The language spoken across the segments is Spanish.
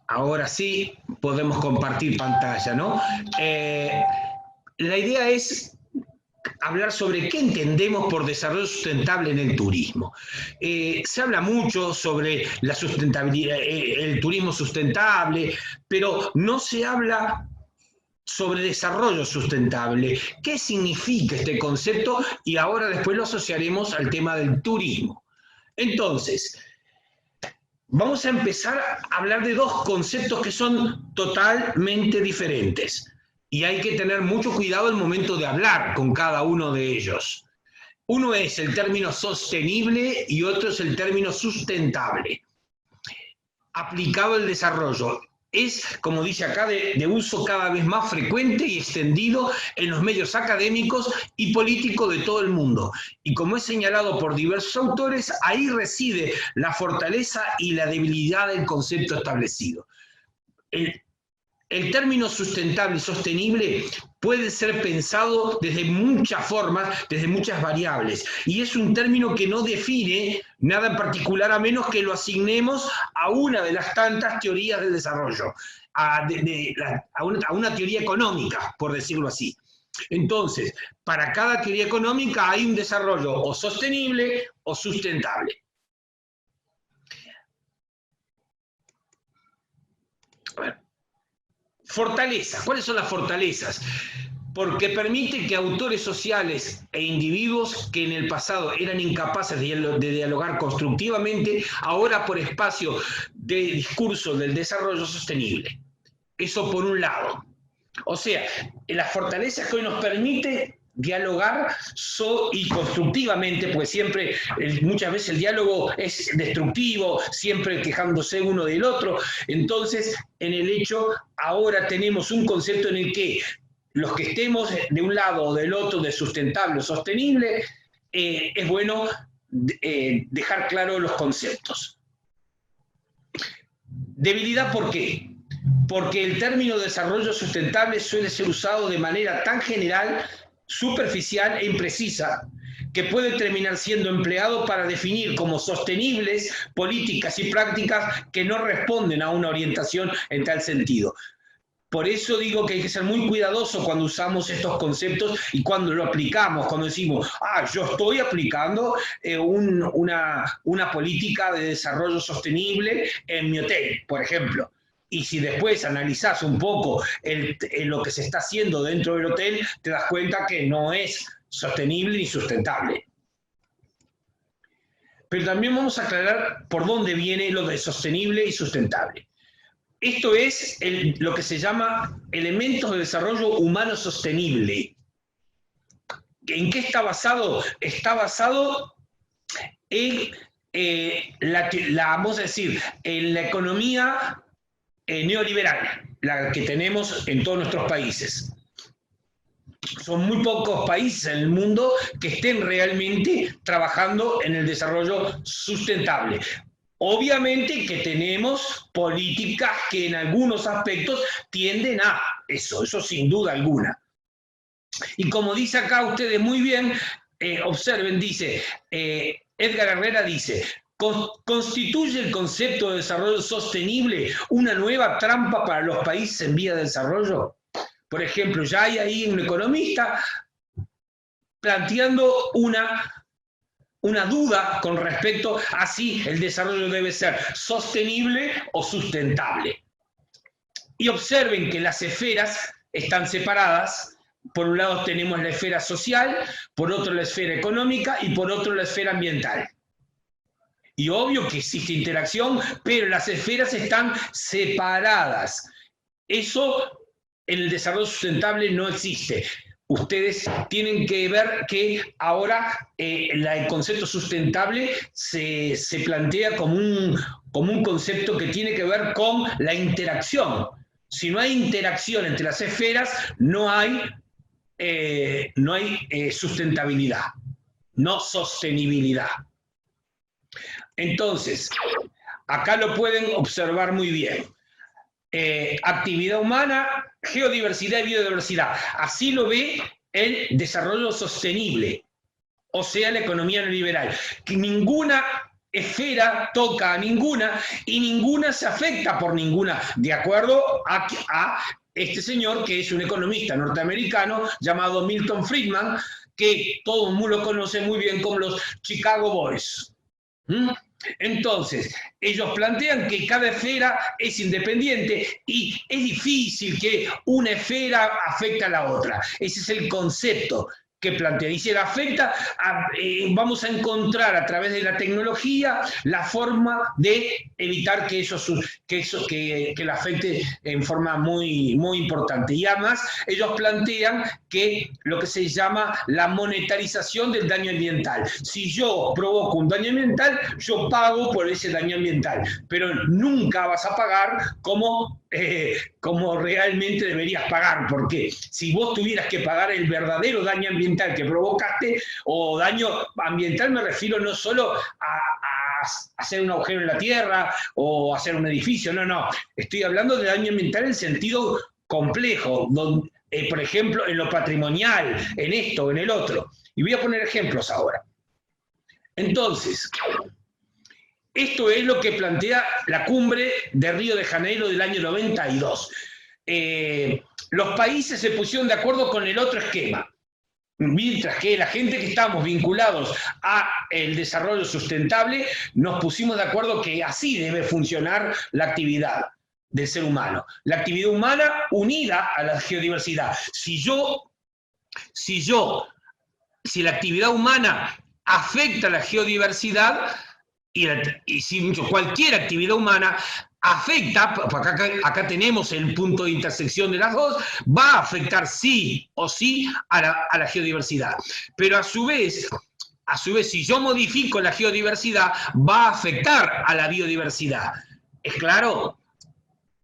Ahora sí podemos compartir pantalla, ¿no? La idea es hablar sobre qué entendemos por desarrollo sustentable en el turismo. Se habla mucho sobre la sustentabilidad, el turismo sustentable, pero no se habla sobre desarrollo sustentable. ¿Qué significa este concepto? Y ahora después lo asociaremos al tema del turismo. Entonces, vamos a empezar a hablar de dos conceptos que son totalmente diferentes. Y hay que tener mucho cuidado al momento de hablar con cada uno de ellos. Uno es el término sostenible y otro es el término sustentable. Aplicado al desarrollo. Es, como dice acá, de uso cada vez más frecuente y extendido en los medios académicos y políticos de todo el mundo. Y como es señalado por diversos autores, ahí reside la fortaleza y la debilidad del concepto establecido. El término sustentable y sostenible puede ser pensado desde muchas formas, desde muchas variables, y es un término que no define nada en particular a menos que lo asignemos a una de las tantas teorías del desarrollo, a una teoría económica, por decirlo así. Entonces, para cada teoría económica hay un desarrollo o sostenible o sustentable. A ver. Fortaleza. ¿Cuáles son las fortalezas? Porque permite que autores sociales e individuos que en el pasado eran incapaces de dialogar constructivamente, ahora por espacio de discurso del desarrollo sostenible. Eso por un lado. O sea, las fortalezas que hoy nos permite dialogar y constructivamente, pues siempre, muchas veces el diálogo es destructivo, siempre quejándose uno del otro. Entonces, en el hecho, ahora tenemos un concepto en el que los que estemos de un lado o del otro de sustentable o sostenible, es bueno dejar claro los conceptos. Debilidad, ¿por qué? Porque el término desarrollo sustentable suele ser usado de manera tan general, superficial e imprecisa, que puede terminar siendo empleado para definir como sostenibles políticas y prácticas que no responden a una orientación en tal sentido. Por eso digo que hay que ser muy cuidadoso cuando usamos estos conceptos y cuando lo aplicamos, cuando decimos, yo estoy aplicando una política de desarrollo sostenible en mi hotel, por ejemplo. Y si después analizás un poco lo que se está haciendo dentro del hotel, te das cuenta que no es sostenible ni sustentable. Pero también vamos a aclarar por dónde viene lo de sostenible y sustentable. Esto es lo que se llama elementos de desarrollo humano sostenible. ¿En qué está basado? Está basado en vamos a decir, en la economía neoliberal, la que tenemos en todos nuestros países. Son muy pocos países en el mundo que estén realmente trabajando en el desarrollo sustentable. Obviamente que tenemos políticas que en algunos aspectos tienden a eso sin duda alguna. Y como dice acá ustedes muy bien, observen, dice, Edgar Herrera dice, ¿constituye el concepto de desarrollo sostenible una nueva trampa para los países en vía de desarrollo? Por ejemplo, ya hay ahí un economista planteando una duda con respecto a si el desarrollo debe ser sostenible o sustentable. Y observen que las esferas están separadas. Por un lado tenemos la esfera social, por otro la esfera económica y por otro la esfera ambiental. Y obvio que existe interacción, pero las esferas están separadas. Eso en el desarrollo sustentable no existe. Ustedes tienen que ver que ahora el concepto sustentable se plantea como un concepto que tiene que ver con la interacción. Si no hay interacción entre las esferas, no hay sustentabilidad, no sostenibilidad. Entonces, acá lo pueden observar muy bien. Actividad humana, geodiversidad y biodiversidad. Así lo ve el desarrollo sostenible, o sea, la economía neoliberal. Que ninguna esfera toca a ninguna y ninguna se afecta por ninguna, de acuerdo a este señor que es un economista norteamericano llamado Milton Friedman, que todo el mundo lo conoce muy bien como los Chicago Boys. Entonces, ellos plantean que cada esfera es independiente y es difícil que una esfera afecte a la otra. Ese es el concepto que plantea. Y si la afecta, vamos a encontrar a través de la tecnología la forma de evitar que la afecte en forma muy, muy importante. Y además, ellos plantean que lo que se llama la monetarización del daño ambiental. Si yo provoco un daño ambiental, yo pago por ese daño ambiental, pero nunca vas a pagar como realmente deberías pagar, porque si vos tuvieras que pagar el verdadero daño ambiental que provocaste, o daño ambiental me refiero no solo a hacer un agujero en la tierra o hacer un edificio, no, estoy hablando de daño ambiental en sentido complejo, donde, por ejemplo, en lo patrimonial, en esto o en el otro. Y voy a poner ejemplos ahora. Entonces, esto es lo que plantea la cumbre de Río de Janeiro del año 92. Los países se pusieron de acuerdo con el otro esquema, mientras que la gente que estamos vinculados al desarrollo sustentable nos pusimos de acuerdo que así debe funcionar la actividad del ser humano. La actividad humana unida a la geodiversidad. Si la actividad humana afecta a la geodiversidad, y si cualquier actividad humana afecta, acá tenemos el punto de intersección de las dos, va a afectar sí o sí a la geodiversidad. Pero a su vez, si yo modifico la geodiversidad, va a afectar a la biodiversidad. ¿Es claro?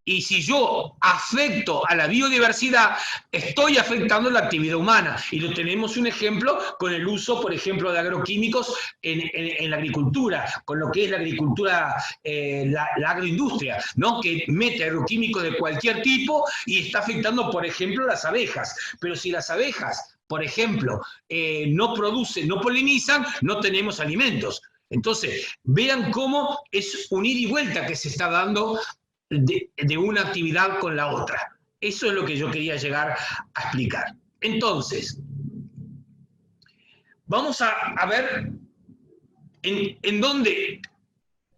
Y si yo afecto a la biodiversidad, estoy afectando la actividad humana. Y lo tenemos un ejemplo con el uso, por ejemplo, de agroquímicos en la agricultura, con lo que es la agricultura, la agroindustria, ¿no? Que mete agroquímicos de cualquier tipo y está afectando, por ejemplo, las abejas. Pero si las abejas, por ejemplo, no producen, no polinizan, no tenemos alimentos. Entonces, vean cómo es un ida y vuelta que se está dando de una actividad con la otra. Eso es lo que yo quería llegar a explicar. Entonces, vamos a ver en dónde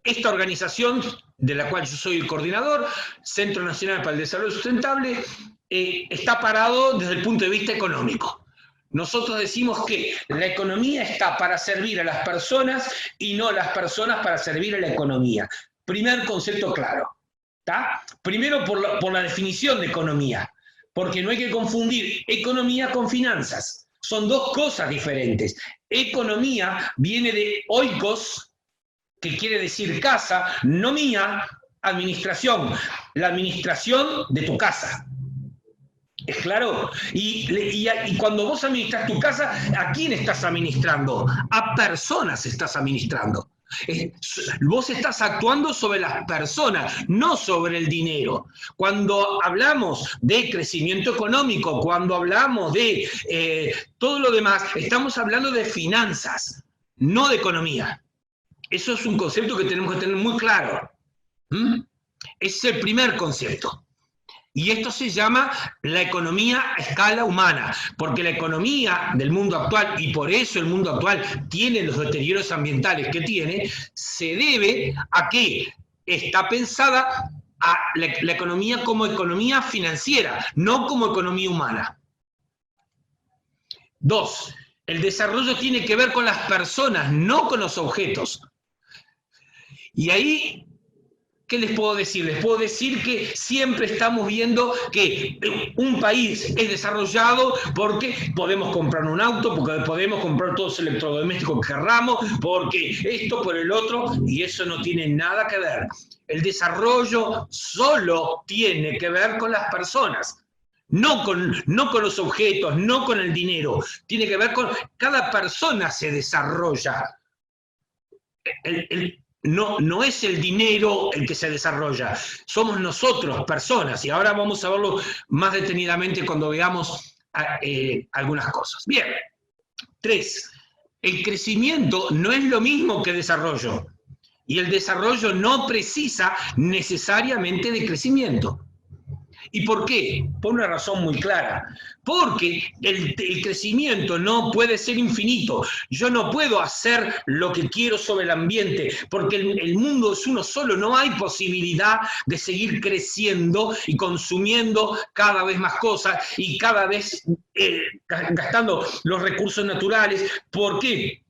esta organización, de la cual yo soy el coordinador, Centro Nacional para el Desarrollo Sustentable, está parado desde el punto de vista económico. Nosotros decimos que la economía está para servir a las personas y no las personas para servir a la economía. Primer concepto claro. ¿Tá? Primero por la definición de economía, porque no hay que confundir economía con finanzas. Son dos cosas diferentes. Economía viene de oikos, que quiere decir casa, nomía, administración, la administración de tu casa. ¿Es claro? Y cuando vos administras tu casa, ¿a quién estás administrando? A personas estás administrando. Vos estás actuando sobre las personas, no sobre el dinero. Cuando hablamos de crecimiento económico, cuando hablamos de todo lo demás, estamos hablando de finanzas, no de economía. Eso es un concepto que tenemos que tener muy claro. Ese es el primer concepto. Y esto se llama la economía a escala humana, porque la economía del mundo actual, y por eso el mundo actual tiene los deterioros ambientales que tiene, se debe a que está pensada a la economía como economía financiera, no como economía humana. 2. El desarrollo tiene que ver con las personas, no con los objetos. Y ahí, ¿qué les puedo decir? Les puedo decir que siempre estamos viendo que un país es desarrollado porque podemos comprar un auto, porque podemos comprar todos los electrodomésticos que querramos, porque esto por el otro, y eso no tiene nada que ver. El desarrollo solo tiene que ver con las personas, no con los objetos, no con el dinero. Tiene que ver con cada persona se desarrolla. No es el dinero el que se desarrolla, somos nosotros, personas, y ahora vamos a verlo más detenidamente cuando veamos algunas cosas. Bien, 3. El crecimiento no es lo mismo que desarrollo. Y el desarrollo no precisa necesariamente de crecimiento. ¿Y por qué? Por una razón muy clara. Porque el crecimiento no puede ser infinito. Yo no puedo hacer lo que quiero sobre el ambiente, porque el mundo es uno solo. No hay posibilidad de seguir creciendo y consumiendo cada vez más cosas y cada vez gastando los recursos naturales. ¿Por qué?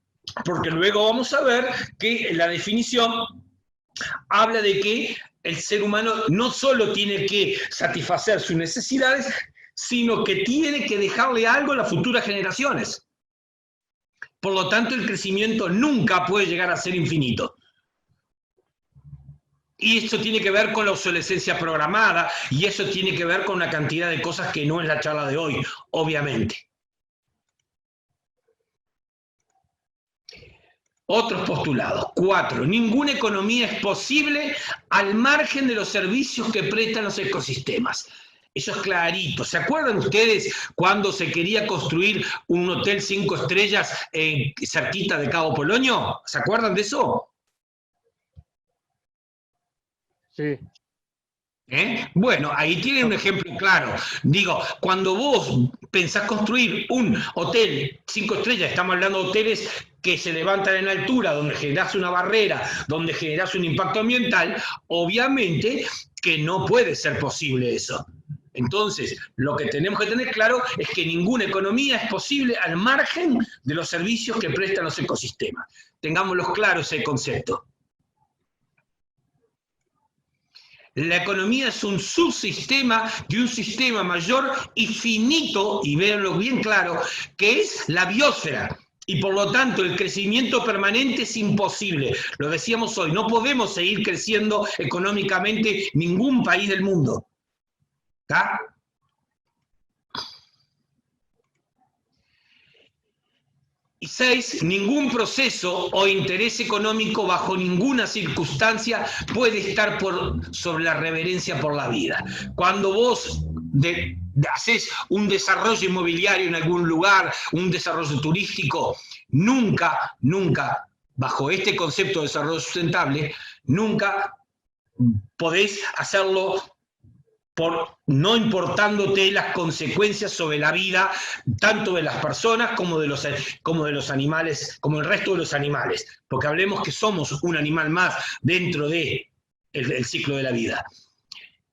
Porque luego vamos a ver que la definición habla de que el ser humano no solo tiene que satisfacer sus necesidades, sino que tiene que dejarle algo a las futuras generaciones. Por lo tanto, el crecimiento nunca puede llegar a ser infinito. Y esto tiene que ver con la obsolescencia programada, y eso tiene que ver con una cantidad de cosas que no es la charla de hoy, obviamente. Otros postulados. 4. Ninguna economía es posible al margen de los servicios que prestan los ecosistemas. Eso es clarito. ¿Se acuerdan ustedes cuando se quería construir un hotel 5 estrellas cerquita de Cabo Polonio? ¿Se acuerdan de eso? Sí. Bueno, ahí tienen un ejemplo claro. Digo, cuando vos pensás construir un hotel 5 estrellas, estamos hablando de hoteles que se levantan en altura, donde generás una barrera, donde generás un impacto ambiental, obviamente que no puede ser posible eso. Entonces, lo que tenemos que tener claro es que ninguna economía es posible al margen de los servicios que prestan los ecosistemas. Tengámoslo claro ese concepto. La economía es un subsistema de un sistema mayor y finito, y véanlo bien claro, que es la biosfera. Y por lo tanto el crecimiento permanente es imposible. Lo decíamos hoy, no podemos seguir creciendo económicamente ningún país del mundo. ¿Está? Y 6, ningún proceso o interés económico bajo ninguna circunstancia puede estar sobre la reverencia por la vida. Cuando vos haces un desarrollo inmobiliario en algún lugar, un desarrollo turístico, nunca, bajo este concepto de desarrollo sustentable, nunca podés hacerlo no importándote las consecuencias sobre la vida, tanto de las personas como de los animales, como el resto de los animales. Porque hablemos que somos un animal más dentro del ciclo de la vida.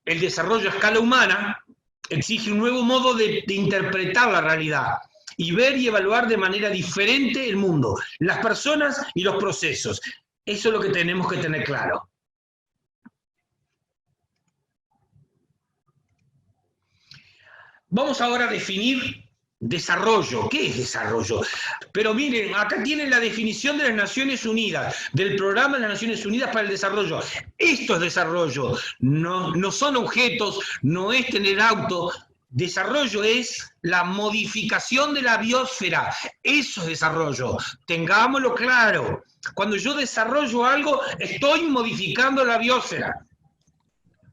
El desarrollo a escala humana exige un nuevo modo de interpretar la realidad y ver y evaluar de manera diferente el mundo, las personas y los procesos. Eso es lo que tenemos que tener claro. Vamos ahora a definir desarrollo. ¿Qué es desarrollo? Pero miren, acá tienen la definición de las Naciones Unidas, del Programa de las Naciones Unidas para el Desarrollo. Esto es desarrollo, no son objetos, no es tener auto. Desarrollo es la modificación de la biosfera. Eso es desarrollo. Tengámoslo claro. Cuando yo desarrollo algo, estoy modificando la biosfera.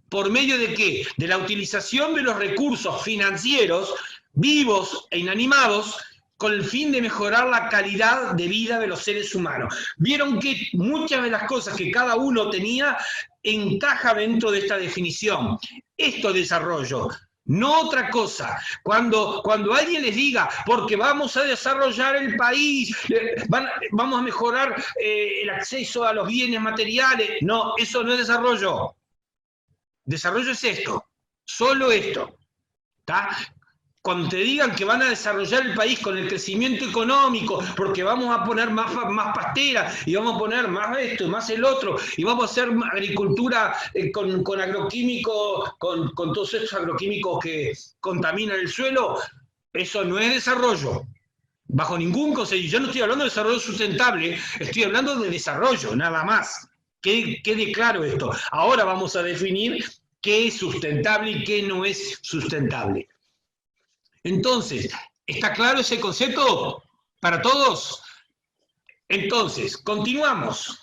¿Por medio de qué? De la utilización de los recursos financieros, vivos e inanimados, con el fin de mejorar la calidad de vida de los seres humanos. Vieron que muchas de las cosas que cada uno tenía encaja dentro de esta definición. Esto es desarrollo. No otra cosa. Cuando alguien les diga, porque vamos a desarrollar el país, vamos a mejorar el acceso a los bienes materiales, no, eso no es desarrollo. Desarrollo es esto, solo esto. ¿Tá? Cuando te digan que van a desarrollar el país con el crecimiento económico, porque vamos a poner más pasteras, y vamos a poner más esto, más el otro, y vamos a hacer agricultura con agroquímicos, con todos estos agroquímicos que contaminan el suelo, eso no es desarrollo. Bajo ningún concepto. Yo no estoy hablando de desarrollo sustentable, estoy hablando de desarrollo, nada más. Quede claro esto. Ahora vamos a definir qué es sustentable y qué no es sustentable. Entonces, ¿está claro ese concepto para todos? Entonces, continuamos.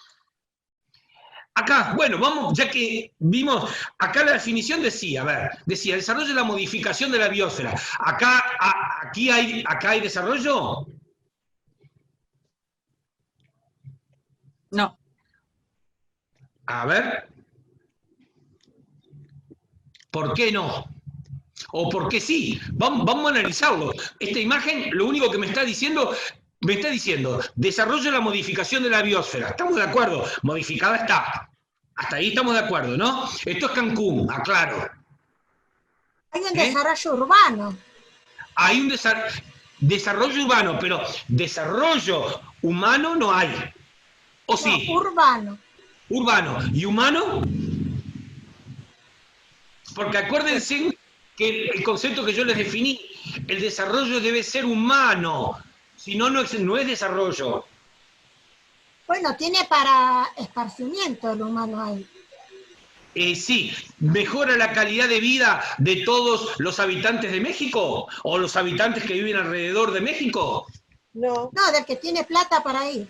Acá, bueno, vamos, ya que vimos, acá la definición decía, decía, desarrollo es la modificación de la biosfera. Acá hay desarrollo. No. A ver, ¿por qué no? ¿O por qué sí? Vamos a analizarlo. Esta imagen lo único que me está diciendo, desarrollo la modificación de la biosfera. ¿Estamos de acuerdo? Modificada está. Hasta ahí estamos de acuerdo, ¿no? Esto es Cancún, aclaro. Hay un desarrollo urbano. Hay un desarrollo urbano, pero desarrollo humano no hay. ¿O sí? No, urbano. Urbano. ¿Y humano? Porque acuérdense que el concepto que yo les definí, el desarrollo debe ser humano, si no, no es desarrollo. Bueno, tiene para esparcimiento el humano ahí. Sí, ¿mejora la calidad de vida de todos los habitantes de México? ¿O los habitantes que viven alrededor de México? No. No, del que tiene plata para ir.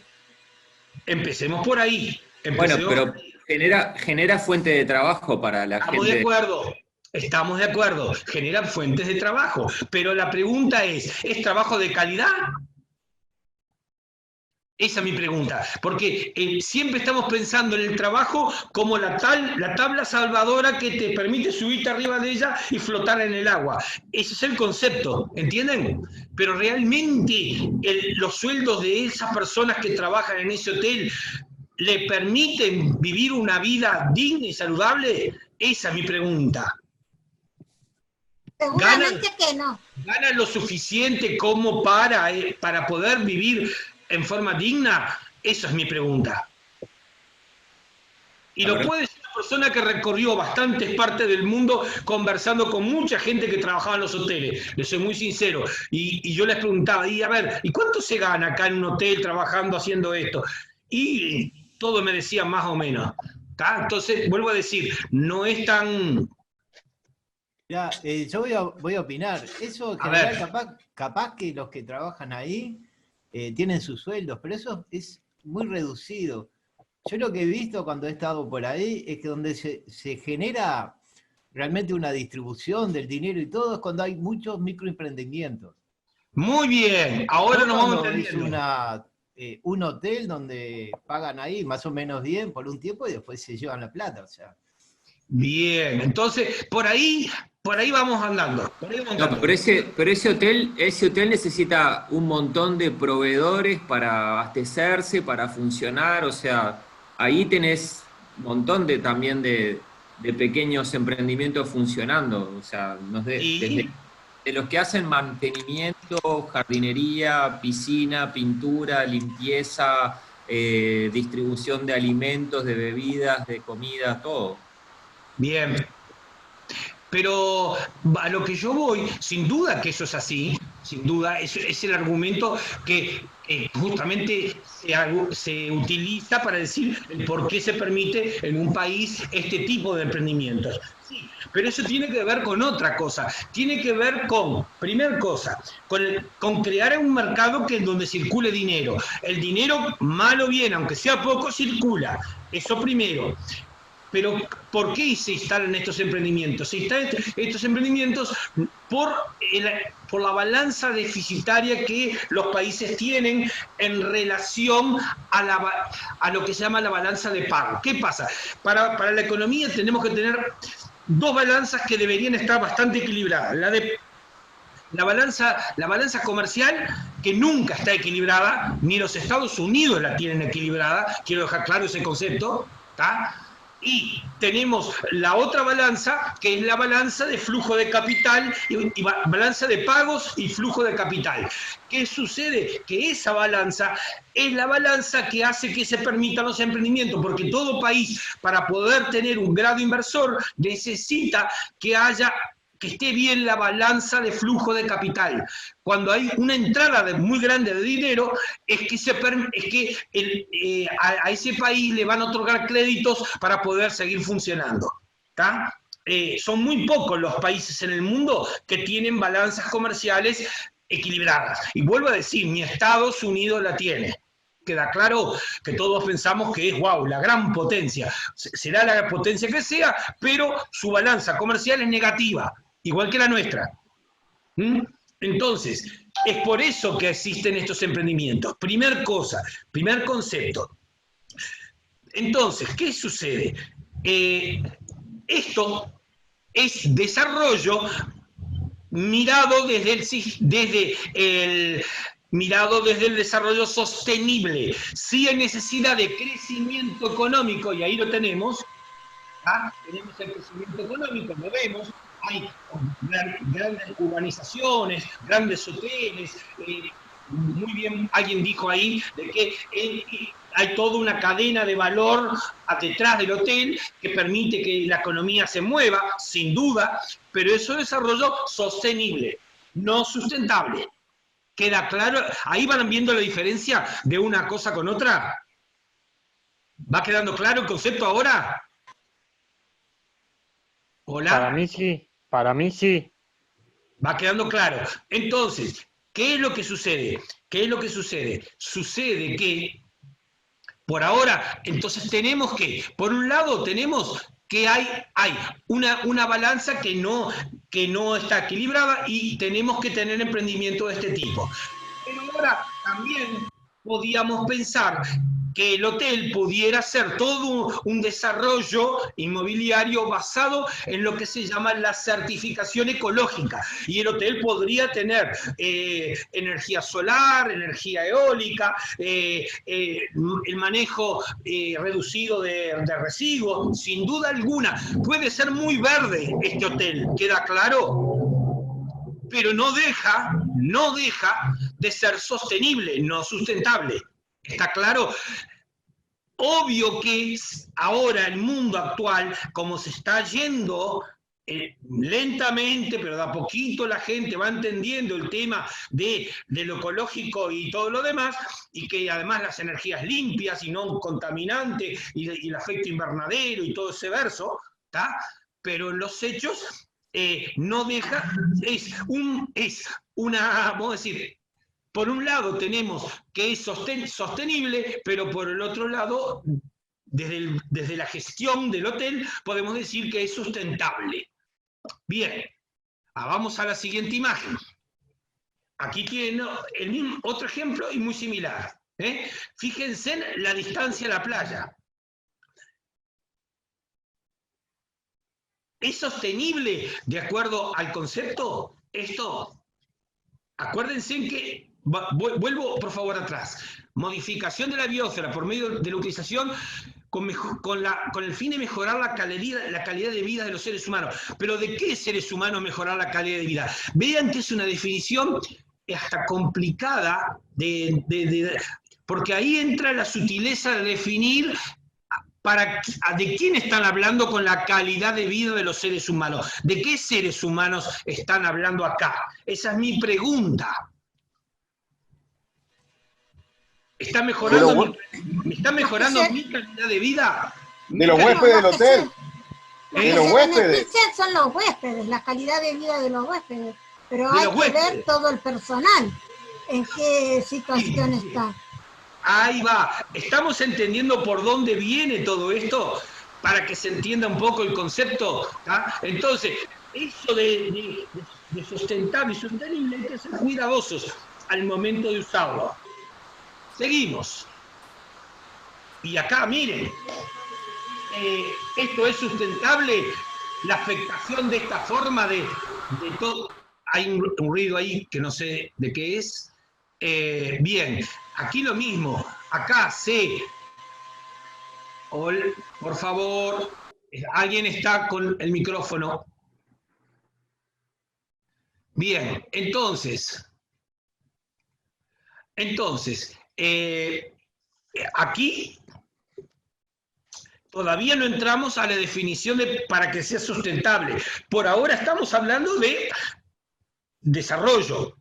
Empecemos por ahí. Bueno, pero genera fuente de trabajo para la gente. Estamos de acuerdo, genera fuentes de trabajo, pero la pregunta ¿es trabajo de calidad? Esa es mi pregunta, porque siempre estamos pensando en el trabajo como la tabla salvadora que te permite subirte arriba de ella y flotar en el agua. Ese es el concepto, ¿entienden? Pero realmente los sueldos de esas personas que trabajan en ese hotel ¿le permiten vivir una vida digna y saludable? Esa es mi pregunta. Seguramente que no. ¿Ganan lo suficiente como para poder vivir en forma digna? Esa es mi pregunta. Y lo puede decir una persona que recorrió bastantes partes del mundo conversando con mucha gente que trabajaba en los hoteles. Les soy muy sincero. Y yo les preguntaba, y a ver, ¿y cuánto se gana acá en un hotel trabajando haciendo esto? Y todos me decían más o menos. ¿Tá? Entonces, vuelvo a decir, no es tan... Ya, yo voy a opinar. Eso en general, capaz que los que trabajan ahí tienen sus sueldos, pero eso es muy reducido. Yo lo que he visto cuando he estado por ahí es que donde se genera realmente una distribución del dinero y todo es cuando hay muchos microemprendimientos. Muy bien, ahora nos vamos entendiendo. Es un hotel donde pagan ahí más o menos bien por un tiempo y después se llevan la plata, o sea. Bien, entonces por ahí vamos andando. No, pero ese hotel necesita un montón de proveedores para abastecerse, para funcionar, o sea, ahí tenés un montón también de pequeños emprendimientos funcionando, o sea, desde de los que hacen mantenimiento, jardinería, piscina, pintura, limpieza, distribución de alimentos, de bebidas, de comida, todo. Bien. Pero a lo que yo voy, sin duda que eso es así, sin duda, es el argumento que justamente se utiliza para decir el por qué se permite en un país este tipo de emprendimientos. Sí, pero eso tiene que ver con otra cosa, tiene que ver con, primer cosa, con crear un mercado en donde circule dinero. El dinero, mal o bien, aunque sea poco, circula. Eso primero. Pero ¿por qué se instalan estos emprendimientos? Se instalan estos emprendimientos por la balanza deficitaria que los países tienen en relación a lo que se llama la balanza de pago. ¿Qué pasa? Para la economía tenemos que tener dos balanzas que deberían estar bastante equilibradas. La balanza comercial, que nunca está equilibrada, ni los Estados Unidos la tienen equilibrada, quiero dejar claro ese concepto, ¿está? Y tenemos la otra balanza, que es la balanza de flujo de capital, y balanza de pagos y flujo de capital. ¿Qué sucede? Que esa balanza es la balanza que hace que se permitan los emprendimientos, porque todo país, para poder tener un grado inversor, necesita que esté bien la balanza de flujo de capital. Cuando hay una entrada muy grande de dinero, a ese país le van a otorgar créditos para poder seguir funcionando. ¿Tá? Son muy pocos los países en el mundo que tienen balanzas comerciales equilibradas. Y vuelvo a decir, ni Estados Unidos la tiene. Queda claro que todos pensamos que es, wow, la gran potencia. Será la potencia que sea, pero su balanza comercial es negativa, igual que la nuestra. Entonces, es por eso que existen estos emprendimientos. Primer cosa, primer concepto. Entonces, ¿qué sucede? Esto es desarrollo mirado desde el desarrollo sostenible. Sí hay necesidad de crecimiento económico, y ahí lo tenemos. Tenemos el crecimiento económico, lo vemos. Hay grandes urbanizaciones, grandes hoteles. Muy bien, alguien dijo ahí de que hay toda una cadena de valor detrás del hotel que permite que la economía se mueva, sin duda, pero eso es desarrollo sostenible, no sustentable. ¿Queda claro? Ahí van viendo la diferencia de una cosa con otra. ¿Va quedando claro el concepto ahora? ¿Hola? Para mí sí. Va quedando claro. Entonces, ¿qué es lo que sucede? Sucede que, por ahora, entonces tenemos que, por un lado, tenemos que hay una balanza que no está equilibrada y tenemos que tener emprendimiento de este tipo. Pero ahora también podíamos pensar que el hotel pudiera ser todo un desarrollo inmobiliario basado en lo que se llama la certificación ecológica. Y el hotel podría tener energía solar, energía eólica, el manejo reducido de residuos, sin duda alguna. Puede ser muy verde este hotel, ¿queda claro? Pero no deja de ser sostenible, no sustentable. ¿Está claro? Obvio que ahora el mundo actual, como se está yendo lentamente, pero de a poquito la gente va entendiendo el tema de lo ecológico y todo lo demás, y que además las energías limpias y no contaminantes, y el efecto invernadero y todo ese verso, ¿está? Pero en los hechos no deja, vamos a decir, por un lado tenemos que es sostenible, pero por el otro lado, desde la gestión del hotel, podemos decir que es sustentable. Bien, vamos a la siguiente imagen. Aquí tienen otro ejemplo y muy similar. Fíjense en la distancia a la playa. ¿Es sostenible de acuerdo al concepto? Esto, acuérdense en que, vuelvo por favor atrás, modificación de la biosfera por medio de la utilización con el fin de mejorar la calidad de vida de los seres humanos. ¿Pero de qué seres humanos mejorar la calidad de vida? Vean que es una definición hasta complicada, porque ahí entra la sutileza de definir ¿de quién están hablando con la calidad de vida de los seres humanos? ¿De qué seres humanos están hablando acá? Esa es mi pregunta. ¿Está mejorando mi calidad de vida? De los huéspedes del hotel. De los huéspedes. Son los huéspedes, la calidad de vida de los huéspedes. Pero hay que ver todo el personal, en qué situación está. Ahí va. ¿Estamos entendiendo por dónde viene todo esto? Para que se entienda un poco el concepto. Entonces, eso de sustentable y sostenible hay que ser cuidadosos al momento de usarlo. Seguimos. Y acá, miren, esto es sustentable, la afectación de esta forma de todo. Hay un ruido ahí que no sé de qué es. Bien, aquí lo mismo. Acá por favor, alguien está con el micrófono. Bien, entonces, aquí todavía no entramos a la definición para que sea sustentable. Por ahora estamos hablando de desarrollo,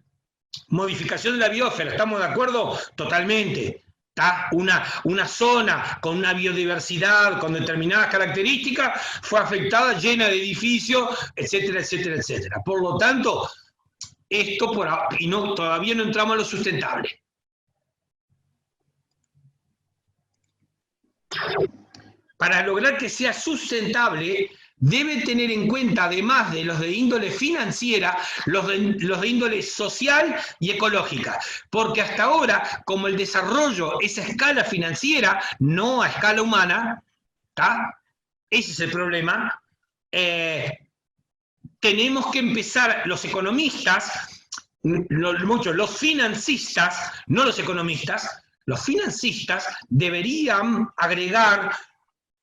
modificación de la biosfera. ¿Estamos de acuerdo? Totalmente. ¿Está? Una zona con una biodiversidad, con determinadas características, fue afectada, llena de edificios, etcétera, etcétera, etcétera. Por lo tanto, esto todavía no entramos a lo sustentable. Para lograr que sea sustentable, debe tener en cuenta, además de los de índole financiera, los de índole social y ecológica. Porque hasta ahora, como el desarrollo es a escala financiera, no a escala humana, ¿tá? Ese es el problema. Tenemos que empezar, los economistas, los financistas, no los economistas, los financistas deberían agregar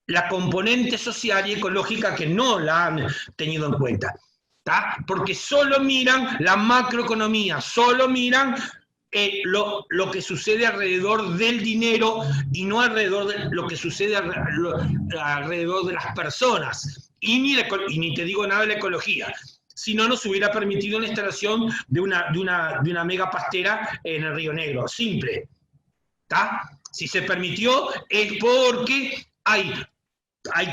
la componente social y ecológica que no la han tenido en cuenta, ¿tá? Porque solo miran la macroeconomía, solo miran lo que sucede alrededor del dinero y no alrededor de lo que sucede alrededor de las personas. Y ni te digo nada de la ecología. Si no, nos hubiera permitido la instalación de una mega pastera en el Río Negro. Simple. ¿Tá? Si se permitió es porque hay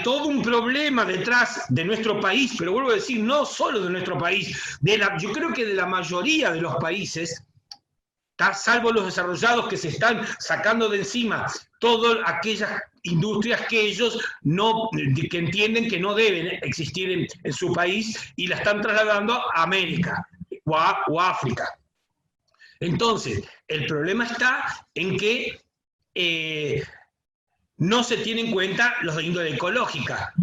todo un problema detrás de nuestro país, pero vuelvo a decir, no solo de nuestro país, yo creo que de la mayoría de los países, ¿tá? Salvo los desarrollados que se están sacando de encima todas aquellas industrias que ellos que entienden que no deben existir en su país y la están trasladando a América o a África. Entonces, el problema está en que no se tienen en cuenta los de índole ecológica.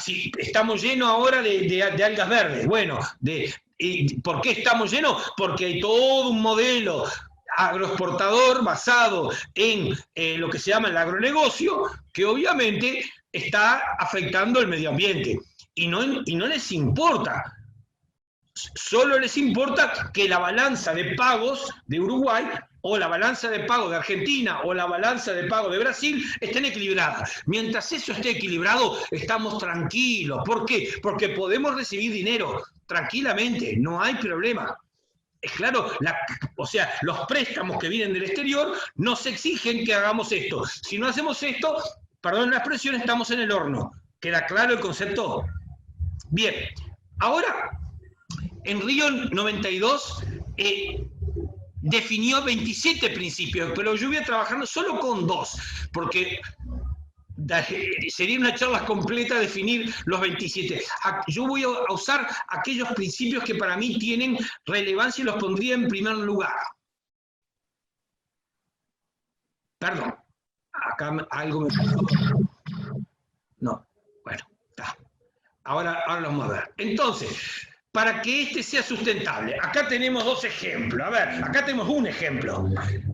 Si estamos llenos ahora de algas verdes. Bueno, ¿por qué estamos llenos? Porque hay todo un modelo agroexportador basado en lo que se llama el agronegocio, que obviamente está afectando el medio ambiente. Y no les importa. Solo les importa que la balanza de pagos de Uruguay o la balanza de pago de Argentina o la balanza de pago de Brasil estén equilibradas. Mientras eso esté equilibrado, estamos tranquilos. ¿Por qué? Porque podemos recibir dinero tranquilamente, no hay problema. Es claro, o sea, los préstamos que vienen del exterior nos exigen que hagamos esto. Si no hacemos esto, perdón la expresión, estamos en el horno. ¿Queda claro el concepto? Bien, ahora, en Río 92 definió 27 principios, pero yo voy a trabajar solo con 2, porque sería una charla completa definir los 27. Yo voy a usar aquellos principios que para mí tienen relevancia y los pondría en primer lugar. Perdón, acá algo me pasó. No, bueno, está. Ahora lo vamos a ver. Entonces, para que este sea sustentable, acá tenemos 2 ejemplos. A ver, acá tenemos un ejemplo.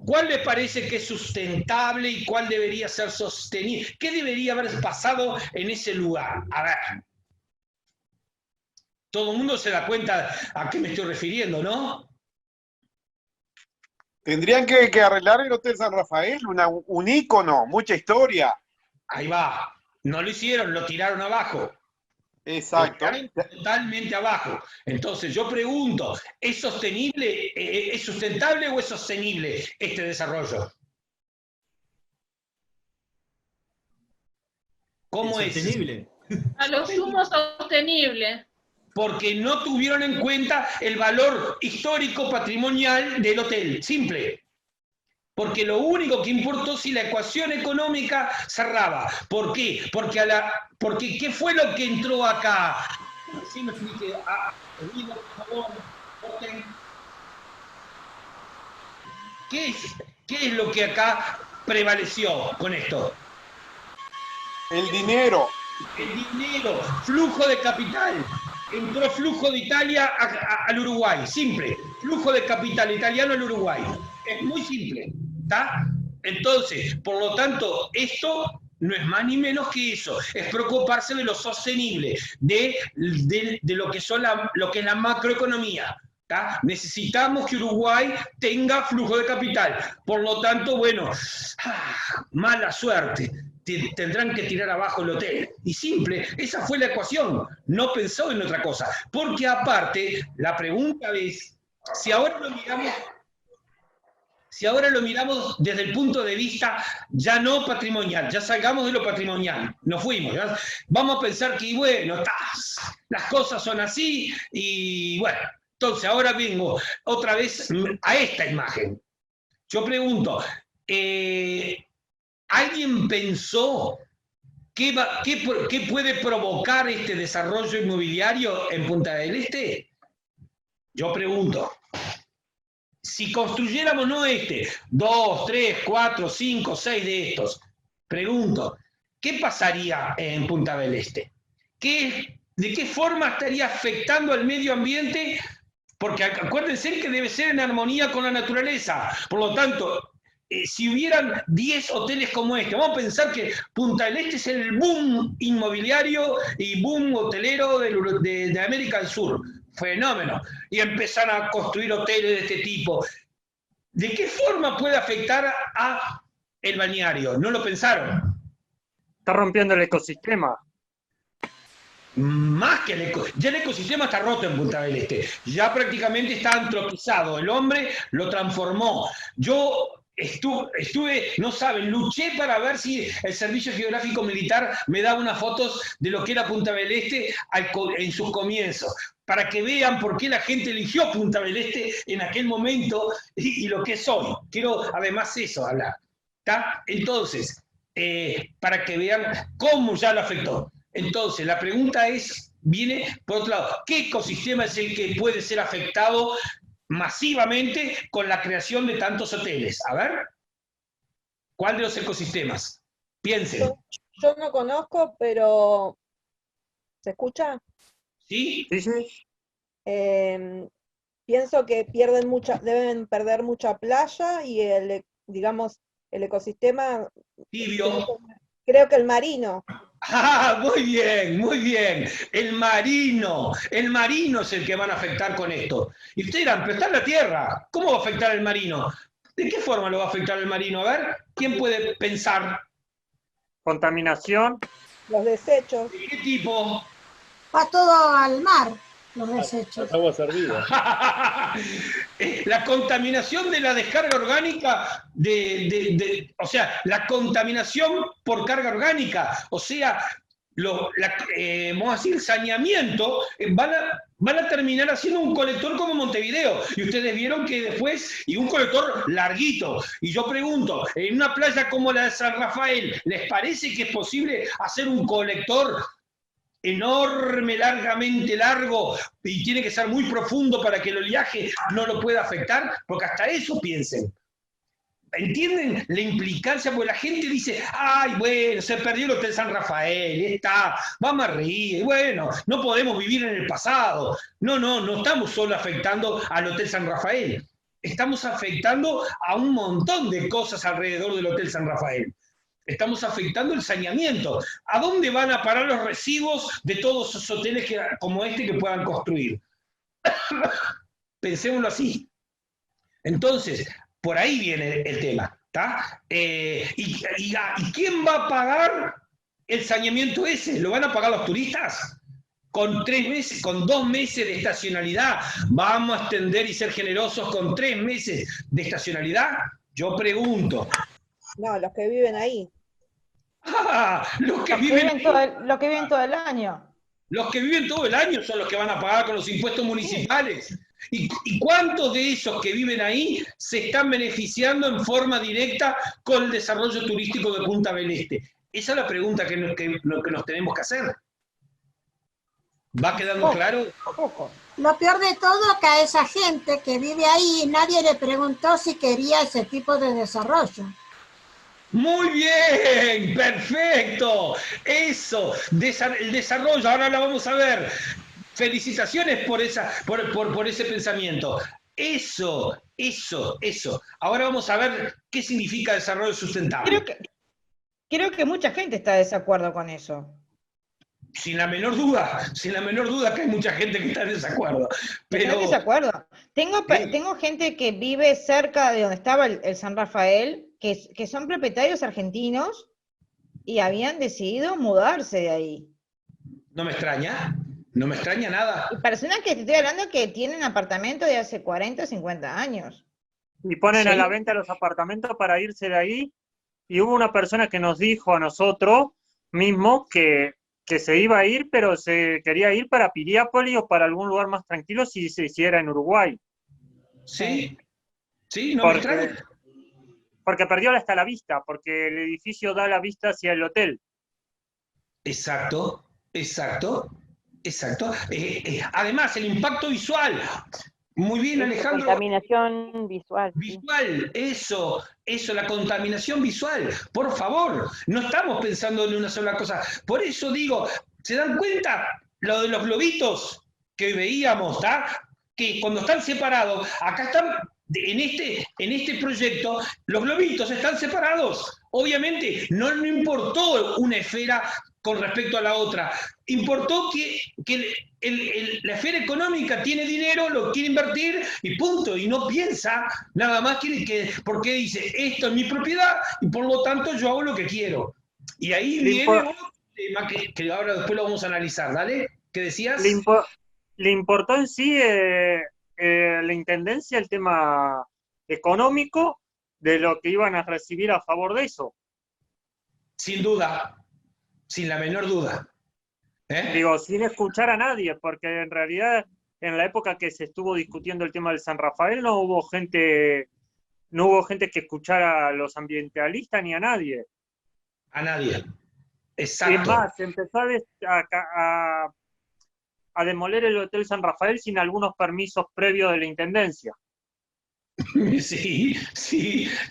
¿Cuál les parece que es sustentable y cuál debería ser sostenible? ¿Qué debería haber pasado en ese lugar? A ver. Todo el mundo se da cuenta a qué me estoy refiriendo, ¿no? Tendrían que arreglar el Hotel San Rafael, un ícono, mucha historia. Ahí va. No lo hicieron, lo tiraron abajo. Exacto. Totalmente abajo. Entonces yo pregunto, ¿es sostenible, es sustentable o es sostenible este desarrollo? ¿Cómo es? Sostenible. A lo sumo sostenible. Porque no tuvieron en cuenta el valor histórico patrimonial del hotel. Simple. Porque lo único que importó si la ecuación económica cerraba. ¿Por qué? Porque ¿qué fue lo que entró acá? Sí, me expliqué. Por favor, ¿qué es lo que acá prevaleció con esto? El dinero. El dinero, flujo de capital. Entró flujo de Italia al Uruguay, simple. Flujo de capital italiano al Uruguay. Es muy simple, ¿está? Entonces, por lo tanto, esto no es más ni menos que eso. Es preocuparse de lo sostenible, de lo que es la macroeconomía. ¿Tá? Necesitamos que Uruguay tenga flujo de capital. Por lo tanto, bueno, mala suerte. Tendrán que tirar abajo el hotel. Y simple, esa fue la ecuación. No pensó en otra cosa. Porque aparte, la pregunta es, si ahora lo miramos desde el punto de vista ya no patrimonial, ya salgamos de lo patrimonial, nos fuimos, ¿verdad? Vamos a pensar que, bueno, las cosas son así y bueno, entonces ahora vengo otra vez a esta imagen. Yo pregunto, ¿alguien pensó ¿Qué puede provocar este desarrollo inmobiliario en Punta del Este? Yo pregunto, si construyéramos no 2, 3, 4, 5, 6 de estos, pregunto, ¿qué pasaría en Punta del Este? ¿De qué forma estaría afectando al medio ambiente? Porque acuérdense que debe ser en armonía con la naturaleza. Por lo tanto, si hubieran 10 hoteles como este, vamos a pensar que Punta del Este es el boom inmobiliario y boom hotelero de América del Sur. Fenómeno. Y empezar a construir hoteles de este tipo. ¿De qué forma puede afectar a el balneario? ¿No lo pensaron? Está rompiendo el ecosistema. Más que ya el ecosistema está roto en Punta del Este. Ya prácticamente está antropizado. El hombre lo transformó. Yo estuve, no saben, luché para ver si el Servicio Geográfico Militar me daba unas fotos de lo que era Punta del Este en sus comienzos, para que vean por qué la gente eligió Punta del Este en aquel momento y lo que es hoy. Quiero además eso hablar. ¿Está? Entonces, para que vean cómo ya lo afectó. Entonces, la pregunta viene por otro lado, ¿qué ecosistema es el que puede ser afectado masivamente con la creación de tantos hoteles? A ver, ¿cuál de los ecosistemas? Piensen. Yo no conozco, pero ¿se escucha? ¿Sí? Sí. Pienso que deben perder mucha playa y el ecosistema Tibio. Creo que el marino. Ah, muy bien, muy bien. El marino es el que van a afectar con esto. Y ustedes dirán, pero está en la tierra, ¿cómo va a afectar el marino? ¿De qué forma lo va a afectar el marino? A ver, ¿quién puede pensar? Contaminación. Los desechos. ¿De qué tipo? Va todo al mar, los desechos. Agua servida. La contaminación de la descarga orgánica, o sea, la contaminación por carga orgánica, o sea, vamos a decir, el saneamiento, van a terminar haciendo un colector como Montevideo. Y ustedes vieron que después, y un colector larguito. Y yo pregunto, en una playa como la de San Rafael, ¿les parece que es posible hacer un colector enorme, largamente largo, y tiene que ser muy profundo para que el oleaje no lo pueda afectar? Porque hasta eso piensen. ¿Entienden la implicancia? Porque la gente dice, ay, bueno, se perdió el Hotel San Rafael, está, vamos a reír, bueno, no podemos vivir en el pasado. No estamos solo afectando al Hotel San Rafael, estamos afectando a un montón de cosas alrededor del Hotel San Rafael. Estamos afectando el saneamiento. ¿A dónde van a parar los residuos de todos esos hoteles como este que puedan construir? Pensémoslo así. Entonces, por ahí viene el tema. ¿Tá? ¿Y quién va a pagar el saneamiento ese? ¿Lo van a pagar los turistas? Con 3 meses, con 2 meses de estacionalidad, ¿vamos a extender y ser generosos con 3 meses de estacionalidad? Yo pregunto. No, los que viven ahí. Ah, los que viven todo el año. Los que viven todo el año son los que van a pagar con los impuestos municipales. ¿Y cuántos de esos que viven ahí se están beneficiando en forma directa con el desarrollo turístico de Punta del Este? Esa es la pregunta que nos tenemos que hacer. ¿Va quedando claro? Lo peor de todo es que a esa gente que vive ahí nadie le preguntó si quería ese tipo de desarrollo. Muy bien, perfecto. Eso, el desarrollo, ahora lo vamos a ver. Felicitaciones por ese pensamiento. Eso. Ahora vamos a ver qué significa desarrollo sustentable. Creo que mucha gente está de desacuerdo con eso. Sin la menor duda que hay mucha gente que está en desacuerdo. Pero... desacuerdo. Tengo gente que vive cerca de donde estaba el San Rafael, que son propietarios argentinos y habían decidido mudarse de ahí. No me extraña nada. Y personas que te estoy hablando que tienen apartamentos de hace 40 o 50 años. Y ponen a la venta los apartamentos para irse de ahí. Y hubo una persona que nos dijo a nosotros mismos que se iba a ir, pero se quería ir para Piriápolis o para algún lugar más tranquilo si se hiciera en Uruguay. Sí, no me extraña. Porque perdió hasta la vista, porque el edificio da la vista hacia el hotel. Exacto. Además, el impacto visual. Muy bien, Alejandro. Contaminación visual. Visual, eso, la contaminación visual. Por favor, no estamos pensando en una sola cosa. Por eso digo, ¿se dan cuenta lo de los globitos que veíamos, que cuando están separados, acá están, en este proyecto, los globitos están separados? Obviamente, no importó una esfera con respecto a la otra. Importó que la esfera económica tiene dinero, lo quiere invertir y punto. Y no piensa nada más porque dice, esto es mi propiedad y por lo tanto yo hago lo que quiero. Y ahí viene otro tema que ahora después lo vamos a analizar. ¿Dale? ¿Qué decías? Le importó en sí la intendencia el tema económico de lo que iban a recibir a favor de eso. Sin duda. Sin la menor duda. Digo, sin escuchar a nadie, porque en realidad en la época que se estuvo discutiendo el tema del San Rafael no hubo gente que escuchara a los ambientalistas ni a nadie. A nadie. Exacto. Es más, se empezó a demoler el Hotel San Rafael sin algunos permisos previos de la Intendencia. Sí,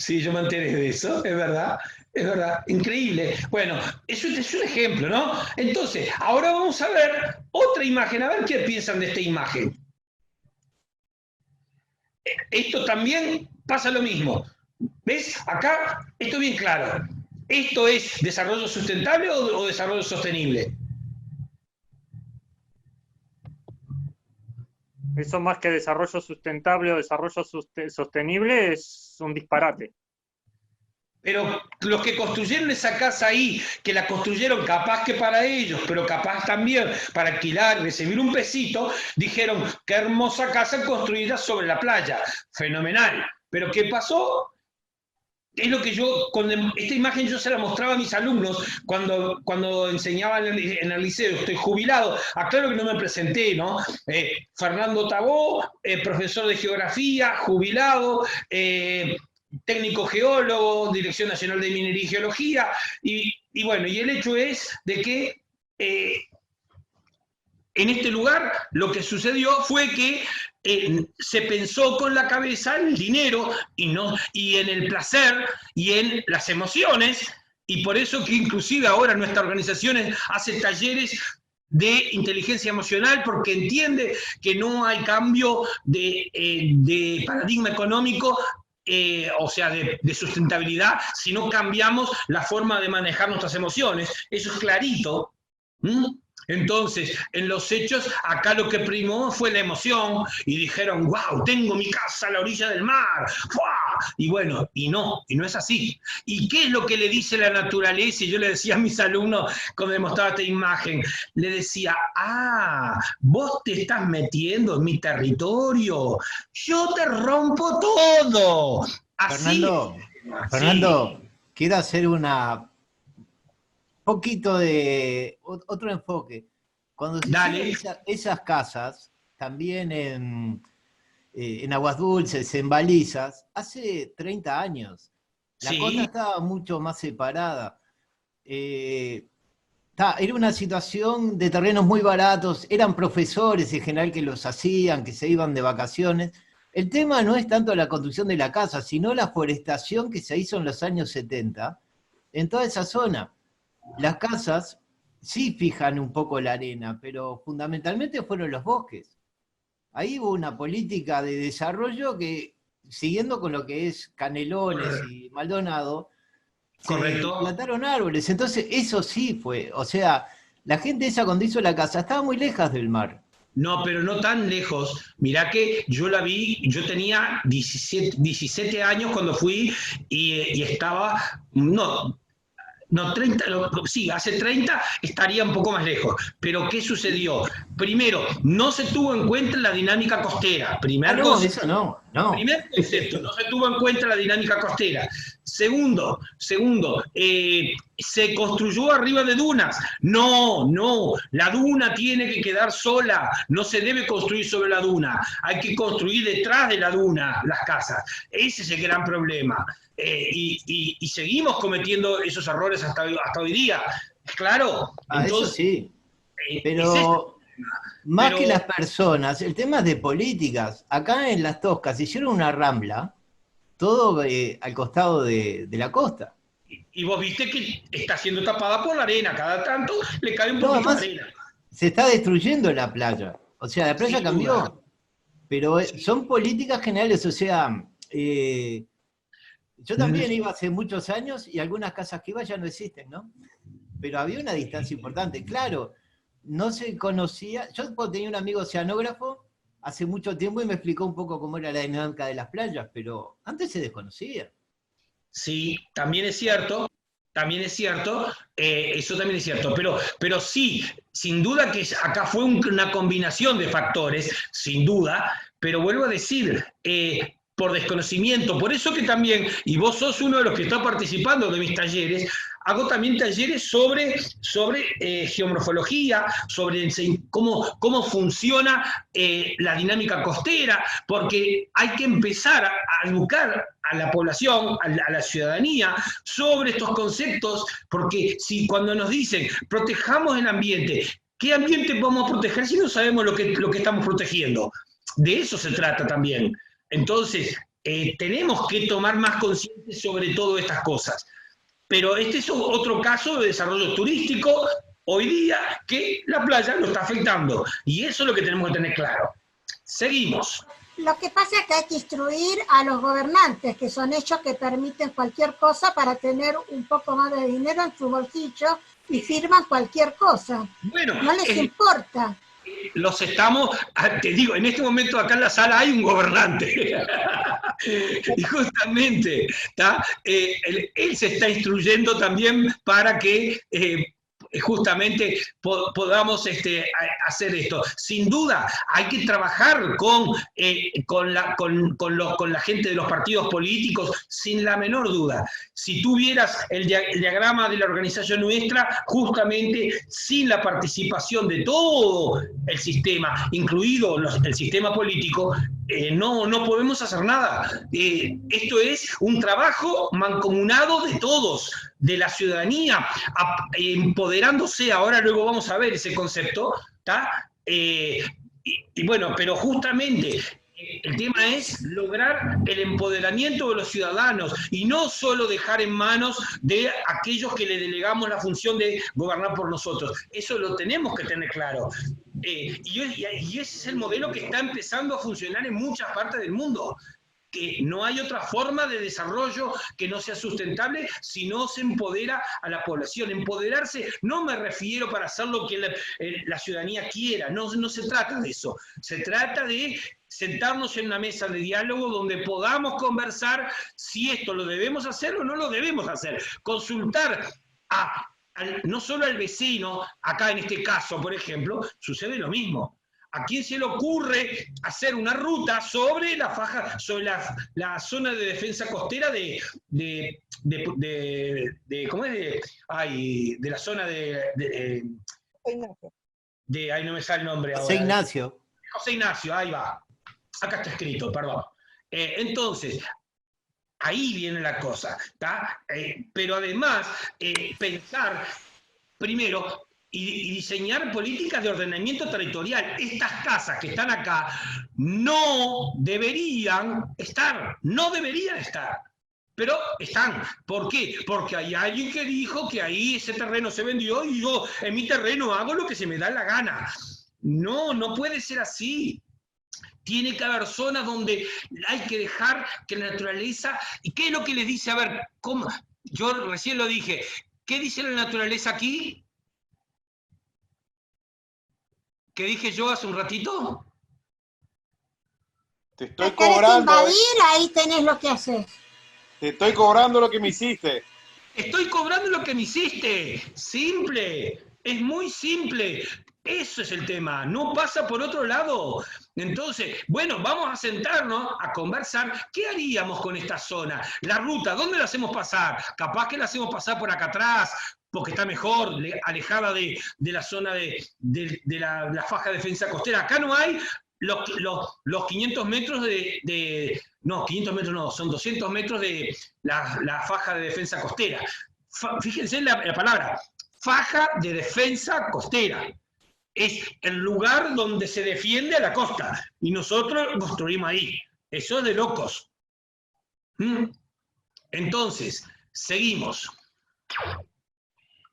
yo me enteré de eso, es verdad, increíble. Bueno, eso es un ejemplo, ¿no? Entonces, ahora vamos a ver otra imagen, a ver qué piensan de esta imagen. Esto también pasa lo mismo. ¿Ves? Acá, esto es bien claro. ¿Esto es desarrollo sustentable o desarrollo sostenible? Eso más que desarrollo sustentable o desarrollo sostenible es un disparate. Pero los que construyeron esa casa ahí, que la construyeron capaz que para ellos, pero capaz también para alquilar, recibir un pesito, dijeron, qué hermosa casa construida sobre la playa, fenomenal. Pero ¿qué pasó? Es lo que esta imagen yo se la mostraba a mis alumnos cuando enseñaba en el liceo. Estoy jubilado, aclaro que no me presenté, ¿no? Fernando Tabó, profesor de geografía, jubilado, técnico geólogo, Dirección Nacional de Minería y Geología, y bueno, y el hecho es de que en este lugar lo que sucedió fue que se pensó con la cabeza en el dinero y en el placer y en las emociones, y por eso que inclusive ahora nuestra organización hace talleres de inteligencia emocional, porque entiende que no hay cambio de paradigma económico, o sea, de sustentabilidad, si no cambiamos la forma de manejar nuestras emociones. Eso es clarito. Entonces, en los hechos, acá lo que primó fue la emoción, y dijeron, wow, tengo mi casa a la orilla del mar, ¡fua! Y bueno, y no es así. ¿Y qué es lo que le dice la naturaleza? Y yo le decía a mis alumnos, cuando les mostraba esta imagen, le decía, vos te estás metiendo en mi territorio, yo te rompo todo. Así. Fernando, quiero hacer poquito de otro enfoque. Cuando se hicieron esas casas, también en Aguas Dulces, en Balizas, hace 30 años. La cosa estaba mucho más separada. Era una situación de terrenos muy baratos, eran profesores en general que los hacían, que se iban de vacaciones. El tema no es tanto la construcción de la casa, sino la forestación que se hizo en los años 70 en toda esa zona. Las casas sí fijan un poco la arena, pero fundamentalmente fueron los bosques. Ahí hubo una política de desarrollo que, siguiendo con lo que es Canelones y Maldonado, correcto, se plantaron árboles. Entonces eso sí fue, o sea, la gente esa cuando hizo la casa estaba muy lejos del mar. No, pero no tan lejos. Mirá que yo la vi, yo tenía 17 años cuando fui y estaba, no, 30, sí, hace 30 estaría un poco más lejos. Pero ¿qué sucedió? Primero, no se tuvo en cuenta la dinámica costera. Primer concepto, no se tuvo en cuenta la dinámica costera. Segundo, se construyó arriba de dunas. No, la duna tiene que quedar sola, no se debe construir sobre la duna, hay que construir detrás de la duna las casas. Ese es el gran problema. Y seguimos cometiendo esos errores hasta hoy día. Claro. Entonces, eso sí. Pero más que las personas, el tema es de políticas. Acá en Las Toscas hicieron una rambla, todo al costado de la costa. Y vos viste que está siendo tapada por la arena, cada tanto le cae un poquito de arena. Se está destruyendo la playa. O sea, la playa cambió. Pero son políticas generales, o sea, yo también iba hace muchos años y algunas casas que iba ya no existen, ¿no? Pero había una distancia importante. Claro, no se conocía. Yo tenía un amigo oceanógrafo hace mucho tiempo y me explicó un poco cómo era la dinámica de las playas, pero antes se desconocía. Sí, también es cierto, eso también es cierto, pero sí, sin duda que acá fue una combinación de factores, sin duda, pero vuelvo a decir, por desconocimiento, por eso que también, y vos sos uno de los que está participando de mis talleres, hago también talleres sobre geomorfología, sobre cómo funciona la dinámica costera, porque hay que empezar a educar a la población, a la ciudadanía, sobre estos conceptos, porque si cuando nos dicen protejamos el ambiente, ¿qué ambiente vamos a proteger si no sabemos lo que estamos protegiendo? De eso se trata también. Entonces, tenemos que tomar más conciencia sobre todas estas cosas. Pero este es otro caso de desarrollo turístico hoy día que la playa lo está afectando. Y eso es lo que tenemos que tener claro. Seguimos. Lo que pasa es que hay que instruir a los gobernantes, que son ellos que permiten cualquier cosa para tener un poco más de dinero en su bolsillo y firman cualquier cosa. Bueno, no les importa. Los estamos, te digo, en este momento acá en la sala hay un gobernante. Y justamente, él se está instruyendo también para que justamente podamos hacer esto. Sin duda, hay que trabajar con la gente de los partidos políticos, sin la menor duda. Si tú vieras el diagrama de la organización nuestra, justamente sin la participación de todo el sistema, incluido el sistema político, no podemos hacer nada. Esto es un trabajo mancomunado de todos, de la ciudadanía, empoderándose. Ahora luego vamos a ver ese concepto, ¿tá? Y bueno, pero justamente el tema es lograr el empoderamiento de los ciudadanos y no solo dejar en manos de aquellos que le delegamos la función de gobernar por nosotros. Eso lo tenemos que tener claro. Y ese es el modelo que está empezando a funcionar en muchas partes del mundo, que no hay otra forma de desarrollo que no sea sustentable si no se empodera a la población. Empoderarse no me refiero para hacer lo que la ciudadanía quiera, no se trata de eso, se trata de sentarnos en una mesa de diálogo donde podamos conversar si esto lo debemos hacer o no lo debemos hacer, consultar no solo al vecino, acá en este caso, por ejemplo, sucede lo mismo. ¿A quién se le ocurre hacer una ruta sobre la faja, sobre la zona de defensa costera ¿cómo es? De la zona ahí no me sale el nombre ahora. José Ignacio. José Ignacio, ahí va. Acá está escrito, perdón. Entonces, ahí viene la cosa, ¿tá? Pero además, pensar primero y diseñar políticas de ordenamiento territorial. Estas casas que están acá no deberían estar, pero están. ¿Por qué? Porque hay alguien que dijo que ahí ese terreno se vendió y yo en mi terreno hago lo que se me da la gana. No puede ser así. Tiene que haber zonas donde hay que dejar que la naturaleza... ¿Y qué es lo que les dice? A ver, ¿cómo? Yo recién lo dije. ¿Qué dice la naturaleza aquí? ¿Qué dije yo hace un ratito? Te estoy cobrando. Invadir, ahí tenés lo que hacer. Te estoy cobrando lo que me hiciste. Estoy cobrando lo que me hiciste. Simple. Es muy simple. Eso es el tema. No pasa por otro lado. Entonces, bueno, vamos a sentarnos a conversar. ¿Qué haríamos con esta zona? La ruta, ¿dónde la hacemos pasar? Capaz que la hacemos pasar por acá atrás, porque está mejor, alejada de la zona de la faja de defensa costera. Acá no hay los 500 metros no, 500 metros no, son 200 metros de la faja de defensa costera. Fíjense en la palabra, faja de defensa costera. Es el lugar donde se defiende a la costa. Y nosotros construimos ahí. Eso es de locos. Entonces, seguimos.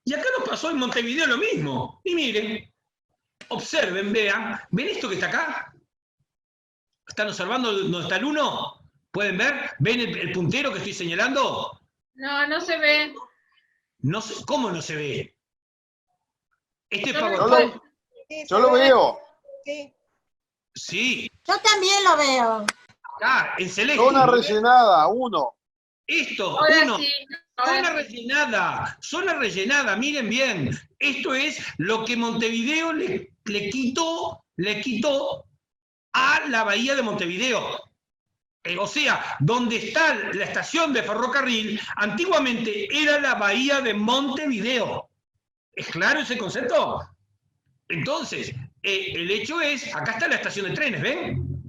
Y acá nos pasó en Montevideo lo mismo. Y miren, observen, vean. ¿Ven esto que está acá? ¿Están observando dónde está el 1? ¿Pueden ver? ¿Ven el puntero que estoy señalando? No, no se ve. No, ¿cómo no se ve? Este Yo PowerPoint. Yo lo veo. Sí. Sí. Yo también lo veo. Acá, en celeste. Zona rellenada, 1. Esto, Ahora 1. sí. Zona rellenada, miren bien. Esto es lo que Montevideo le quitó a la bahía de Montevideo. O sea, donde está la estación de ferrocarril, antiguamente era la bahía de Montevideo. ¿Es claro ese concepto? Entonces, el hecho es, acá está la estación de trenes, ¿ven?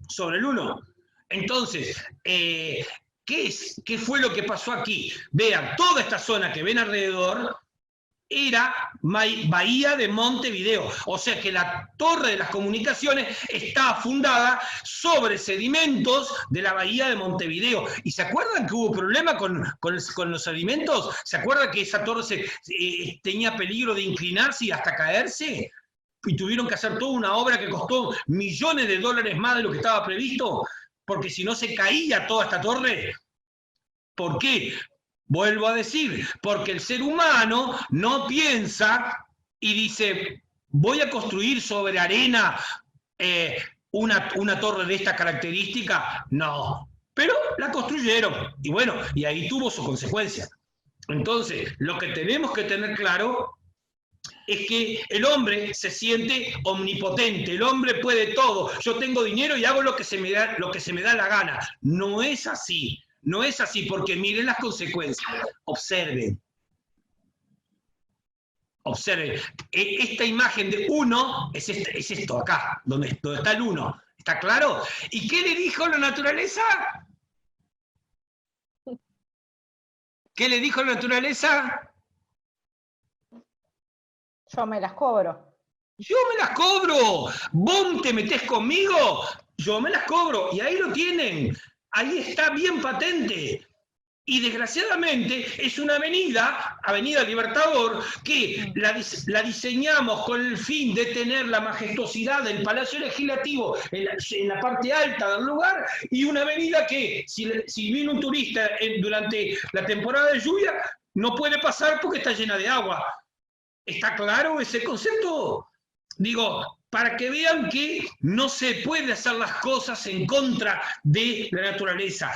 Sobre el 1. Entonces, ¿qué fue lo que pasó aquí? Vean, toda esta zona que ven alrededor era Bahía de Montevideo. O sea que la torre de las comunicaciones está fundada sobre sedimentos de la Bahía de Montevideo. ¿Y se acuerdan que hubo problema con los sedimentos? ¿Se acuerdan que esa torre tenía peligro de inclinarse y hasta caerse? Y tuvieron que hacer toda una obra que costó millones de dólares más de lo que estaba previsto, porque si no se caía toda esta torre. ¿Por qué? Vuelvo a decir, porque el ser humano no piensa y dice, voy a construir sobre arena una torre de esta característica. No, pero la construyeron y bueno, y ahí tuvo su consecuencia. Entonces, lo que tenemos que tener claro es que el hombre se siente omnipotente, el hombre puede todo. Yo tengo dinero y hago lo que se me da la gana. No es así. No es así, porque miren las consecuencias. Observen. Observen. Esta imagen de 1 es esto acá, donde está el 1. ¿Está claro? ¿Y qué le dijo la naturaleza? ¿Qué le dijo la naturaleza? Yo me las cobro. Yo me las cobro. ¿Vos te metés conmigo? Yo me las cobro. Y ahí lo tienen. Ahí está bien patente. Y desgraciadamente es una Avenida Libertador, que la diseñamos con el fin de tener la majestuosidad del Palacio Legislativo en la parte alta del lugar, y una avenida que si viene un turista durante la temporada de lluvia, no puede pasar porque está llena de agua. ¿Está claro ese concepto? Digo, para que vean que no se puede hacer las cosas en contra de la naturaleza.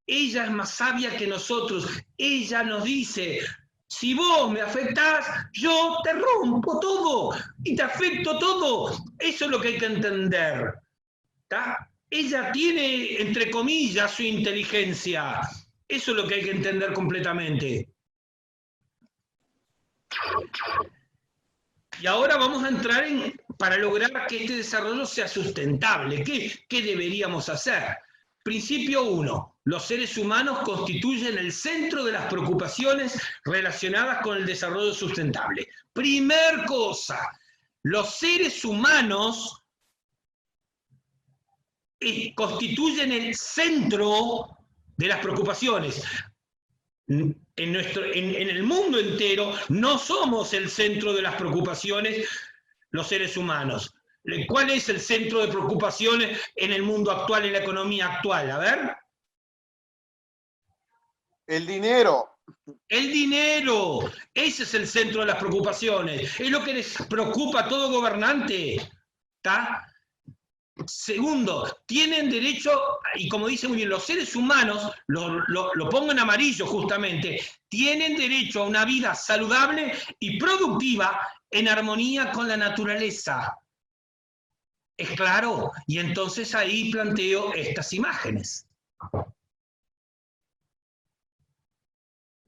Ella es más sabia que nosotros. Ella nos dice, si vos me afectás, yo te rompo todo y te afecto todo. Eso es lo que hay que entender. ¿Tá? Ella tiene, entre comillas, su inteligencia. Eso es lo que hay que entender completamente. Y ahora vamos a entrar para lograr que este desarrollo sea sustentable. ¿Qué deberíamos hacer? Principio 1. Los seres humanos constituyen el centro de las preocupaciones relacionadas con el desarrollo sustentable. Primer cosa, los seres humanos constituyen el centro de las preocupaciones. En el mundo entero no somos el centro de las preocupaciones los seres humanos. ¿Cuál es el centro de preocupaciones en el mundo actual, en la economía actual? A ver. El dinero. El dinero. Ese es el centro de las preocupaciones. Es lo que les preocupa a todo gobernante. ¿Está? Segundo, tienen derecho, y como dice muy bien, los seres humanos, lo pongo en amarillo justamente, tienen derecho a una vida saludable y productiva en armonía con la naturaleza. ¿Es claro? Y entonces ahí planteo estas imágenes.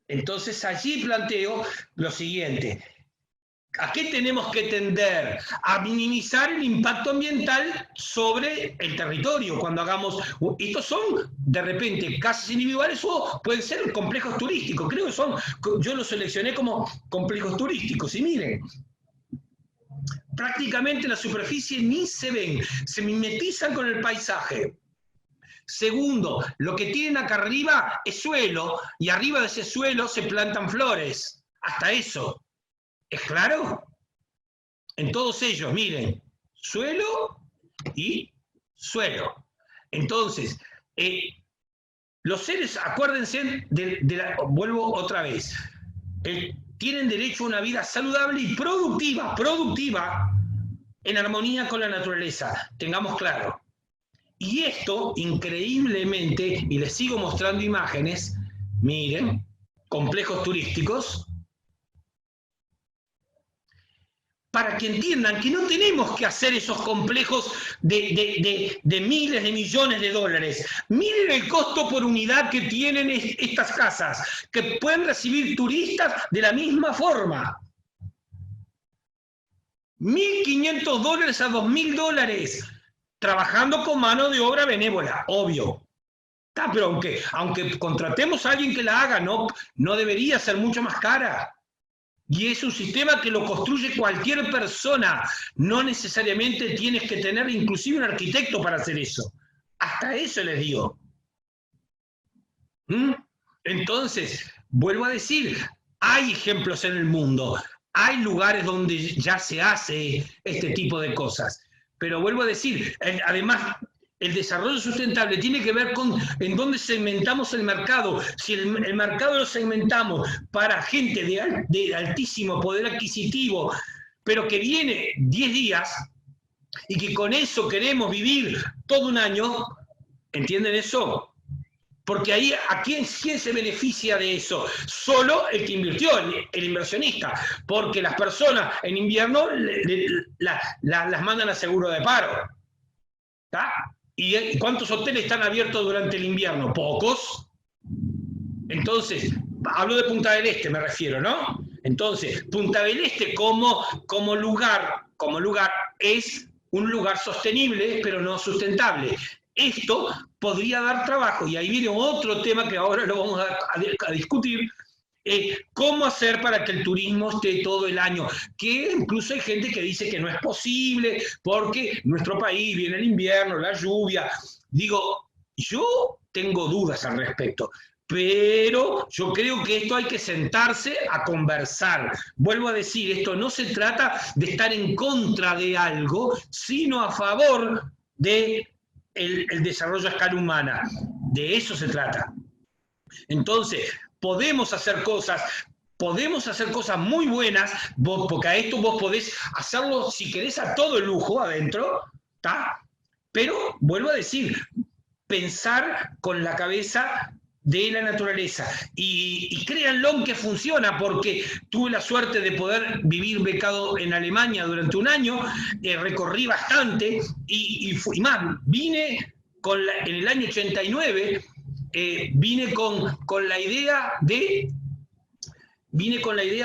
Entonces allí planteo lo siguiente. ¿A qué tenemos que tender? A minimizar el impacto ambiental sobre el territorio. Cuando hagamos, estos son de repente casas individuales o pueden ser complejos turísticos. Creo que son, yo los seleccioné como complejos turísticos. Y miren, prácticamente la superficie ni se ven, se mimetizan con el paisaje. Segundo, lo que tienen acá arriba es suelo, y arriba de ese suelo se plantan flores. Hasta eso. ¿Es claro? En todos ellos, miren, suelo y suelo. Entonces, los seres, acuérdense, vuelvo otra vez, tienen derecho a una vida saludable y productiva, en armonía con la naturaleza, tengamos claro. Y esto, increíblemente, y les sigo mostrando imágenes, miren, complejos turísticos, para que entiendan que no tenemos que hacer esos complejos de miles de millones de dólares. Miren el costo por unidad que tienen estas casas, que pueden recibir turistas de la misma forma. $1.500 a $2.000, trabajando con mano de obra benévola, obvio. Pero aunque contratemos a alguien que la haga, no debería ser mucho más cara. Y es un sistema que lo construye cualquier persona. No necesariamente tienes que tener inclusive un arquitecto para hacer eso. Hasta eso les digo. Entonces, vuelvo a decir, hay ejemplos en el mundo. Hay lugares donde ya se hace este tipo de cosas. Pero vuelvo a decir, además, el desarrollo sustentable tiene que ver con en dónde segmentamos el mercado. Si el mercado lo segmentamos para gente de altísimo poder adquisitivo, pero que viene 10 días y que con eso queremos vivir todo un año, ¿entienden eso? Porque ahí, ¿quién se beneficia de eso? Solo el que invirtió, el inversionista. Porque las personas en invierno las mandan a seguro de paro. ¿Está? ¿Y cuántos hoteles están abiertos durante el invierno? Pocos. Entonces, hablo de Punta del Este, me refiero, ¿no? Entonces, Punta del Este como lugar es un lugar sostenible, pero no sustentable. Esto podría dar trabajo, y ahí viene otro tema que ahora lo vamos a discutir, cómo hacer para que el turismo esté todo el año, que incluso hay gente que dice que no es posible, porque en nuestro país viene el invierno, la lluvia. Digo, yo tengo dudas al respecto, pero yo creo que esto hay que sentarse a conversar. Vuelvo a decir, esto no se trata de estar en contra de algo, sino a favor de el desarrollo a escala humana. De eso se trata. Entonces, podemos hacer cosas muy buenas, porque a esto vos podés hacerlo, si querés, a todo el lujo adentro, ¿tá? Pero, vuelvo a decir, pensar con la cabeza de la naturaleza. Y créanlo que funciona, porque tuve la suerte de poder vivir becado en Alemania durante un año, recorrí bastante, y más, vine en el año 89, vine con la idea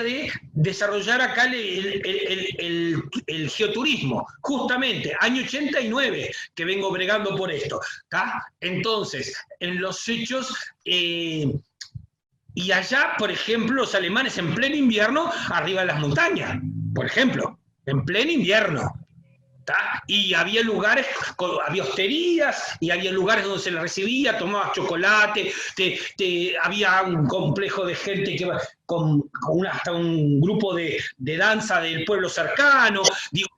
de desarrollar acá el geoturismo, justamente, año 89, que vengo bregando por esto, ¿tá? Entonces, en los hechos, y allá, por ejemplo, los alemanes en pleno invierno, arriba de las montañas, por ejemplo, en pleno invierno, ¿tá? Y había lugares, había hosterías, y había lugares donde se les recibía, tomabas chocolate, había un complejo de gente que hasta un grupo de danza del pueblo cercano. Digo,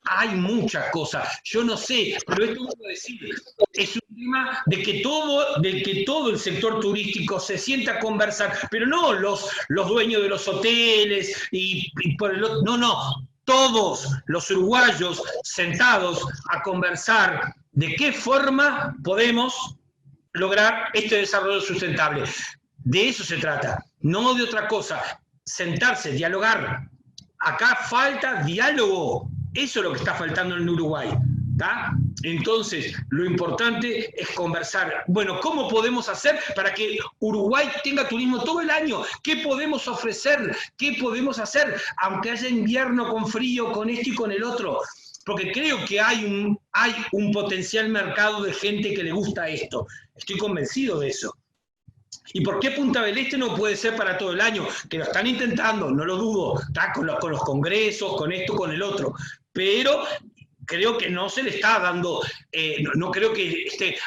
hay muchas cosas, yo no sé, pero esto quiero decir, es un tema de que todo el sector turístico se sienta a conversar, pero no los dueños de los hoteles, no, todos los uruguayos sentados a conversar de qué forma podemos lograr este desarrollo sustentable. De eso se trata, no de otra cosa. Sentarse, dialogar. Acá falta diálogo. Eso es lo que está faltando en Uruguay, ¿tá? Entonces, lo importante es conversar. Bueno, ¿cómo podemos hacer para que Uruguay tenga turismo todo el año? ¿Qué podemos ofrecer? ¿Qué podemos hacer? Aunque haya invierno con frío, con esto y con el otro. Porque creo que hay un potencial mercado de gente que le gusta esto. Estoy convencido de eso. ¿Y por qué Punta del Este no puede ser para todo el año? Que lo están intentando, no lo dudo, está con los congresos, con esto, con el otro. Pero creo que no se le está dando, no creo que esté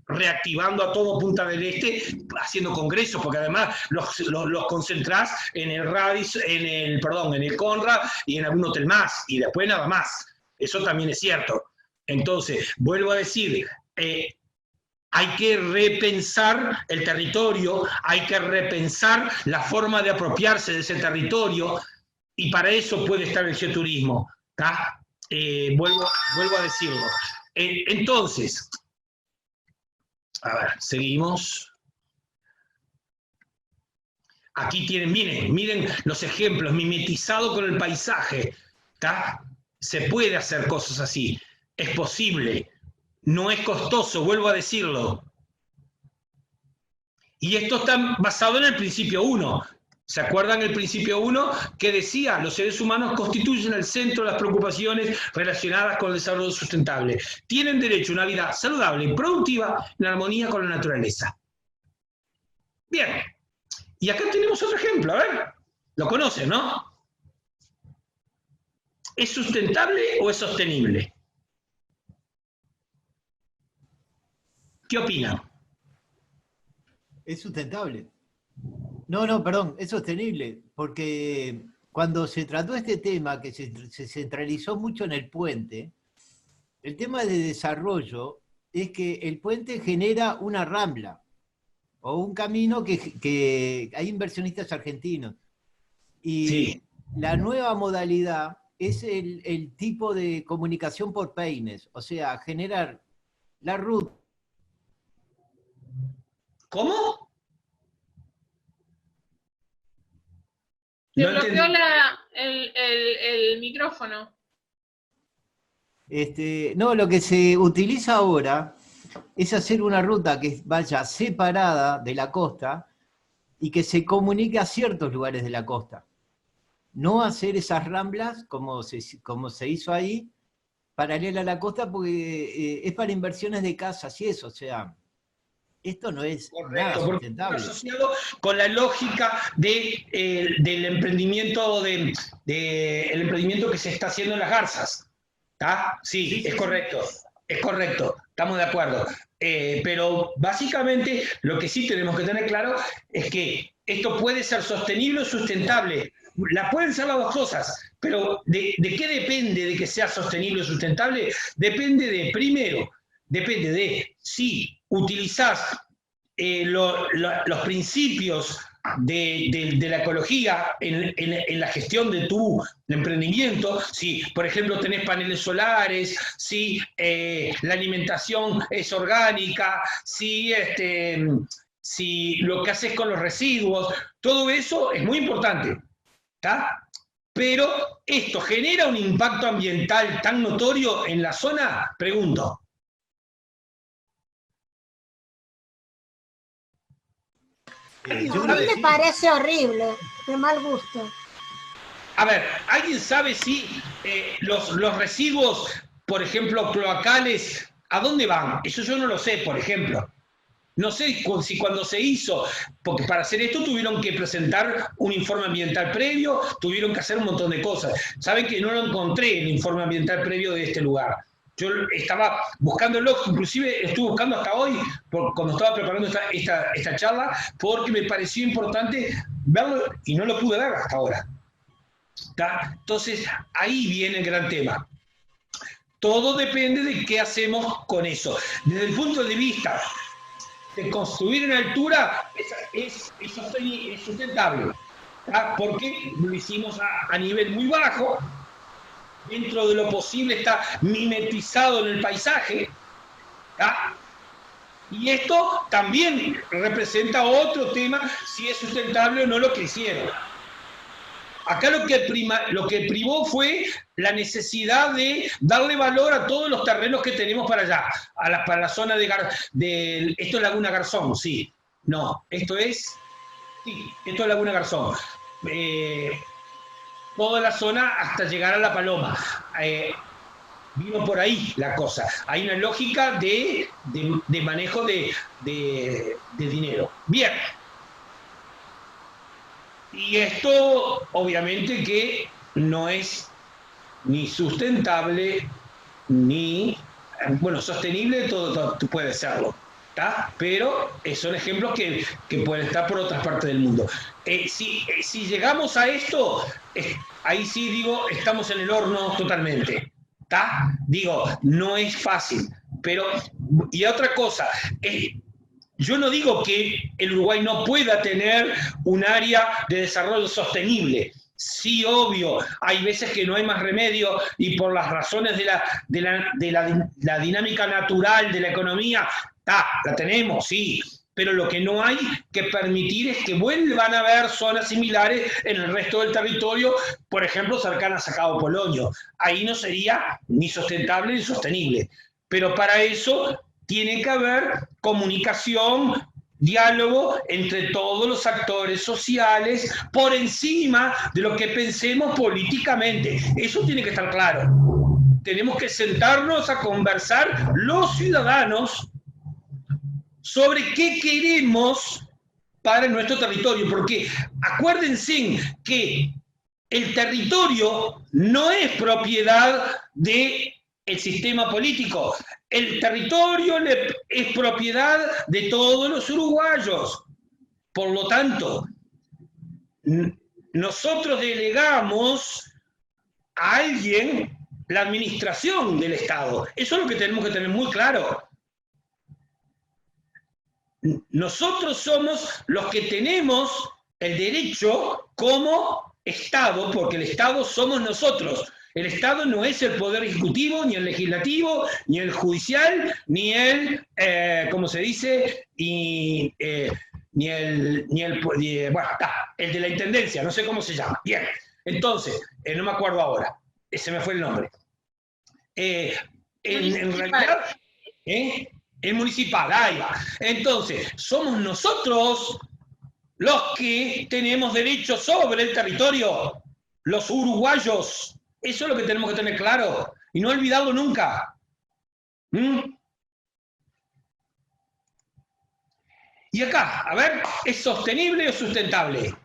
reactivando a todo Punta del Este haciendo congresos, porque además los concentrás en el Radisson, en el Conrad y en algún hotel más, y después nada más. Eso también es cierto. Entonces, vuelvo a decir, hay que repensar el territorio, hay que repensar la forma de apropiarse de ese territorio, y para eso puede estar el geoturismo. Vuelvo a decirlo. Entonces, a ver, seguimos. Aquí tienen, miren los ejemplos, mimetizado con el paisaje. Se puede hacer cosas así, es posible. No es costoso, vuelvo a decirlo. Y esto está basado en el principio 1. ¿Se acuerdan el principio 1 que decía? Los seres humanos constituyen el centro de las preocupaciones relacionadas con el desarrollo sustentable. Tienen derecho a una vida saludable y productiva en armonía con la naturaleza. Bien. Y acá tenemos otro ejemplo, a ver. Lo conocen, ¿no? ¿Es sustentable o es sostenible? ¿Qué opinan? Es sustentable. No, perdón, es sostenible, porque cuando se trató este tema, que se centralizó mucho en el puente, el tema de desarrollo es que el puente genera una rambla, o un camino que hay inversionistas argentinos. Y sí, la nueva modalidad es el tipo de comunicación por peines, o sea, generar la ruta. ¿Cómo? Se bloqueó el micrófono. No, lo que se utiliza ahora es hacer una ruta que vaya separada de la costa y que se comunique a ciertos lugares de la costa. No hacer esas ramblas como se hizo ahí, paralela a la costa, porque es para inversiones de casas y eso, o sea, esto no es nada sustentable. Asociado con la lógica del emprendimiento, el emprendimiento que se está haciendo en las garzas. ¿Está? Sí, es correcto. Es correcto, estamos de acuerdo. Pero básicamente lo que sí tenemos que tener claro es que esto puede ser sostenible o sustentable. La pueden ser las dos cosas, pero ¿de qué depende de que sea sostenible o sustentable? Depende de si utilizás los principios de la ecología en la gestión de tu emprendimiento. Si, por ejemplo, tenés paneles solares, si la alimentación es orgánica, si lo que haces con los residuos, todo eso es muy importante, ¿está? Pero ¿esto genera un impacto ambiental tan notorio en la zona? Pregunto. A mí me parece horrible, de mal gusto. A ver, ¿alguien sabe si los residuos, por ejemplo, cloacales, a dónde van? Eso yo no lo sé, por ejemplo. No sé si cuando se hizo, porque para hacer esto tuvieron que presentar un informe ambiental previo, tuvieron que hacer un montón de cosas. Saben que no lo encontré, el informe ambiental previo de este lugar. Yo estaba buscándolo, inclusive estuve buscando hasta hoy, cuando estaba preparando esta charla, porque me pareció importante verlo y no lo pude ver hasta ahora. ¿Tá? Entonces, ahí viene el gran tema. Todo depende de qué hacemos con eso. Desde el punto de vista de construir en altura, es sustentable, ¿tá? Porque lo hicimos a nivel muy bajo. Dentro de lo posible está mimetizado en el paisaje, ¿tá? Y esto también representa otro tema, si es sustentable o no lo que hicieron. Acá lo que privó fue la necesidad de darle valor a todos los terrenos que tenemos para allá, para la zona esto es Laguna Garzón, sí. No, esto es Laguna Garzón. Toda la zona hasta llegar a La Paloma. Vino por ahí la cosa. Hay una lógica de manejo de dinero. Bien. Y esto, obviamente, que no es ni sustentable, ni, bueno, sostenible, todo puede serlo, ¿tá? Pero son ejemplos que pueden estar por otras partes del mundo. Si llegamos a esto, ahí sí digo, estamos en el horno totalmente, ¿tá? Digo, no es fácil, pero, y otra cosa, yo no digo que el Uruguay no pueda tener un área de desarrollo sostenible. Sí, obvio, hay veces que no hay más remedio y por las razones de la dinámica natural de la economía, la tenemos, sí, pero lo que no hay que permitir es que vuelvan a haber zonas similares en el resto del territorio, por ejemplo, cercanas a Cabo Polonio. Ahí no sería ni sustentable ni sostenible. Pero para eso tiene que haber comunicación, diálogo entre todos los actores sociales por encima de lo que pensemos políticamente. Eso tiene que estar claro. Tenemos que sentarnos a conversar los ciudadanos sobre qué queremos para nuestro territorio, porque acuérdense que el territorio no es propiedad del sistema político. El territorio es propiedad de todos los uruguayos. Por lo tanto, nosotros delegamos a alguien la administración del Estado. Eso es lo que tenemos que tener muy claro. Nosotros somos los que tenemos el derecho como Estado, porque el Estado somos nosotros. El Estado no es el poder ejecutivo, ni el legislativo, ni el judicial, ni el, ¿cómo se dice? Ni el de la intendencia, no sé cómo se llama. Bien, entonces, no me acuerdo ahora, se me fue el nombre. En realidad, el municipal, ahí va. Entonces, somos nosotros los que tenemos derecho sobre el territorio, los uruguayos. Eso es lo que tenemos que tener claro y no olvidarlo nunca. Y acá, a ver, ¿es sostenible o sustentable?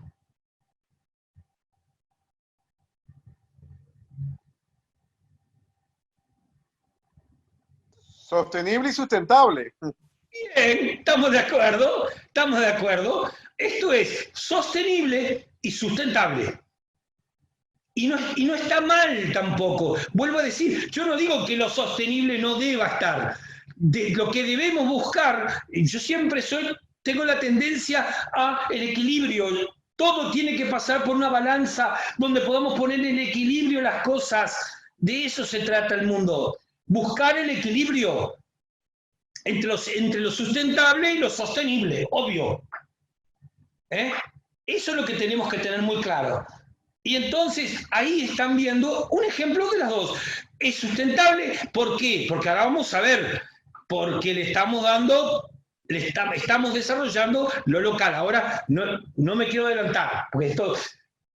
Sostenible y sustentable. Bien, estamos de acuerdo, estamos de acuerdo. Esto es sostenible y sustentable. Y no está mal tampoco. Vuelvo a decir, yo no digo que lo sostenible no deba estar. Lo que debemos buscar, yo siempre tengo la tendencia a el equilibrio. Todo tiene que pasar por una balanza donde podamos poner en equilibrio las cosas. De eso se trata el mundo. Buscar el equilibrio entre lo sustentable y lo sostenible, obvio. Eso es lo que tenemos que tener muy claro. Y entonces ahí están viendo un ejemplo de las dos. ¿Es sustentable? ¿Por qué? Porque ahora vamos a ver, porque estamos desarrollando lo local. Ahora no me quiero adelantar, porque esto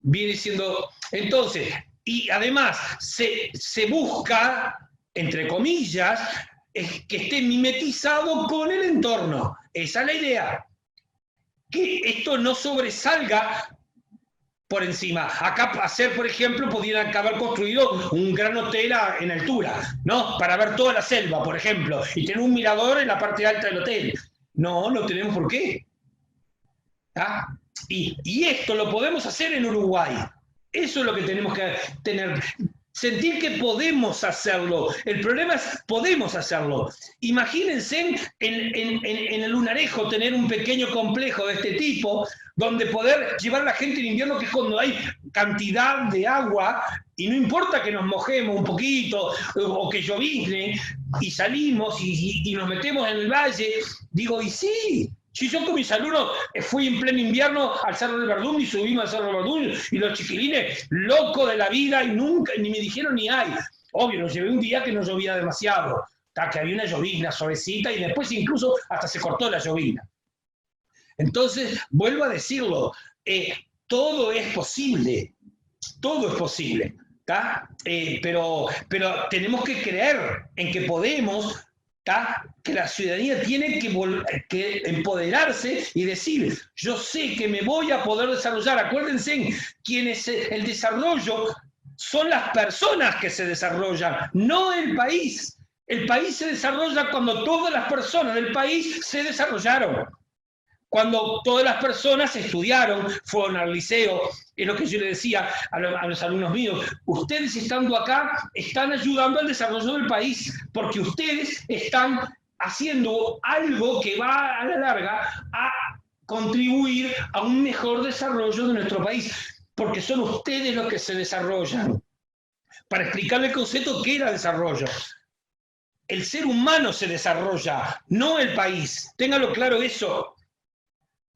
viene siendo... Entonces, y además se busca, entre comillas, que esté mimetizado con el entorno. Esa es la idea. Que esto no sobresalga por encima. Acá, por ejemplo, podrían haber construido un gran hotel en altura, ¿no? Para ver toda la selva, por ejemplo, y tener un mirador en la parte alta del hotel. No tenemos por qué. Y esto lo podemos hacer en Uruguay. Eso es lo que tenemos que tener. Sentir que podemos hacerlo. El problema es podemos hacerlo. Imagínense en el Lunarejo tener un pequeño complejo de este tipo, donde poder llevar a la gente en invierno, que es cuando hay cantidad de agua, y no importa que nos mojemos un poquito, o que llovizne, y salimos y nos metemos en el valle. Digo, y sí, Si yo con mis alumnos fui en pleno invierno al Cerro del Verdún y subimos al Cerro del Verdún y los chiquilines locos de la vida y nunca, ni me dijeron ni ay. Obvio, los llevé un día que no llovía demasiado, que había una llovizna suavecita y después incluso hasta se cortó la llovizna. Entonces, vuelvo a decirlo, todo es posible, pero tenemos que creer en que podemos, que la ciudadanía tiene que empoderarse y decir, yo sé que me voy a poder desarrollar. Acuérdense, el desarrollo son las personas que se desarrollan, no el país. El país se desarrolla cuando todas las personas del país se desarrollaron. Cuando todas las personas estudiaron, fueron al liceo, es lo que yo le decía a los alumnos míos, ustedes estando acá están ayudando al desarrollo del país, porque ustedes están haciendo algo que va a la larga a contribuir a un mejor desarrollo de nuestro país, porque son ustedes los que se desarrollan. Para explicarle el concepto, ¿qué era desarrollo? El ser humano se desarrolla, no el país. Téngalo claro eso.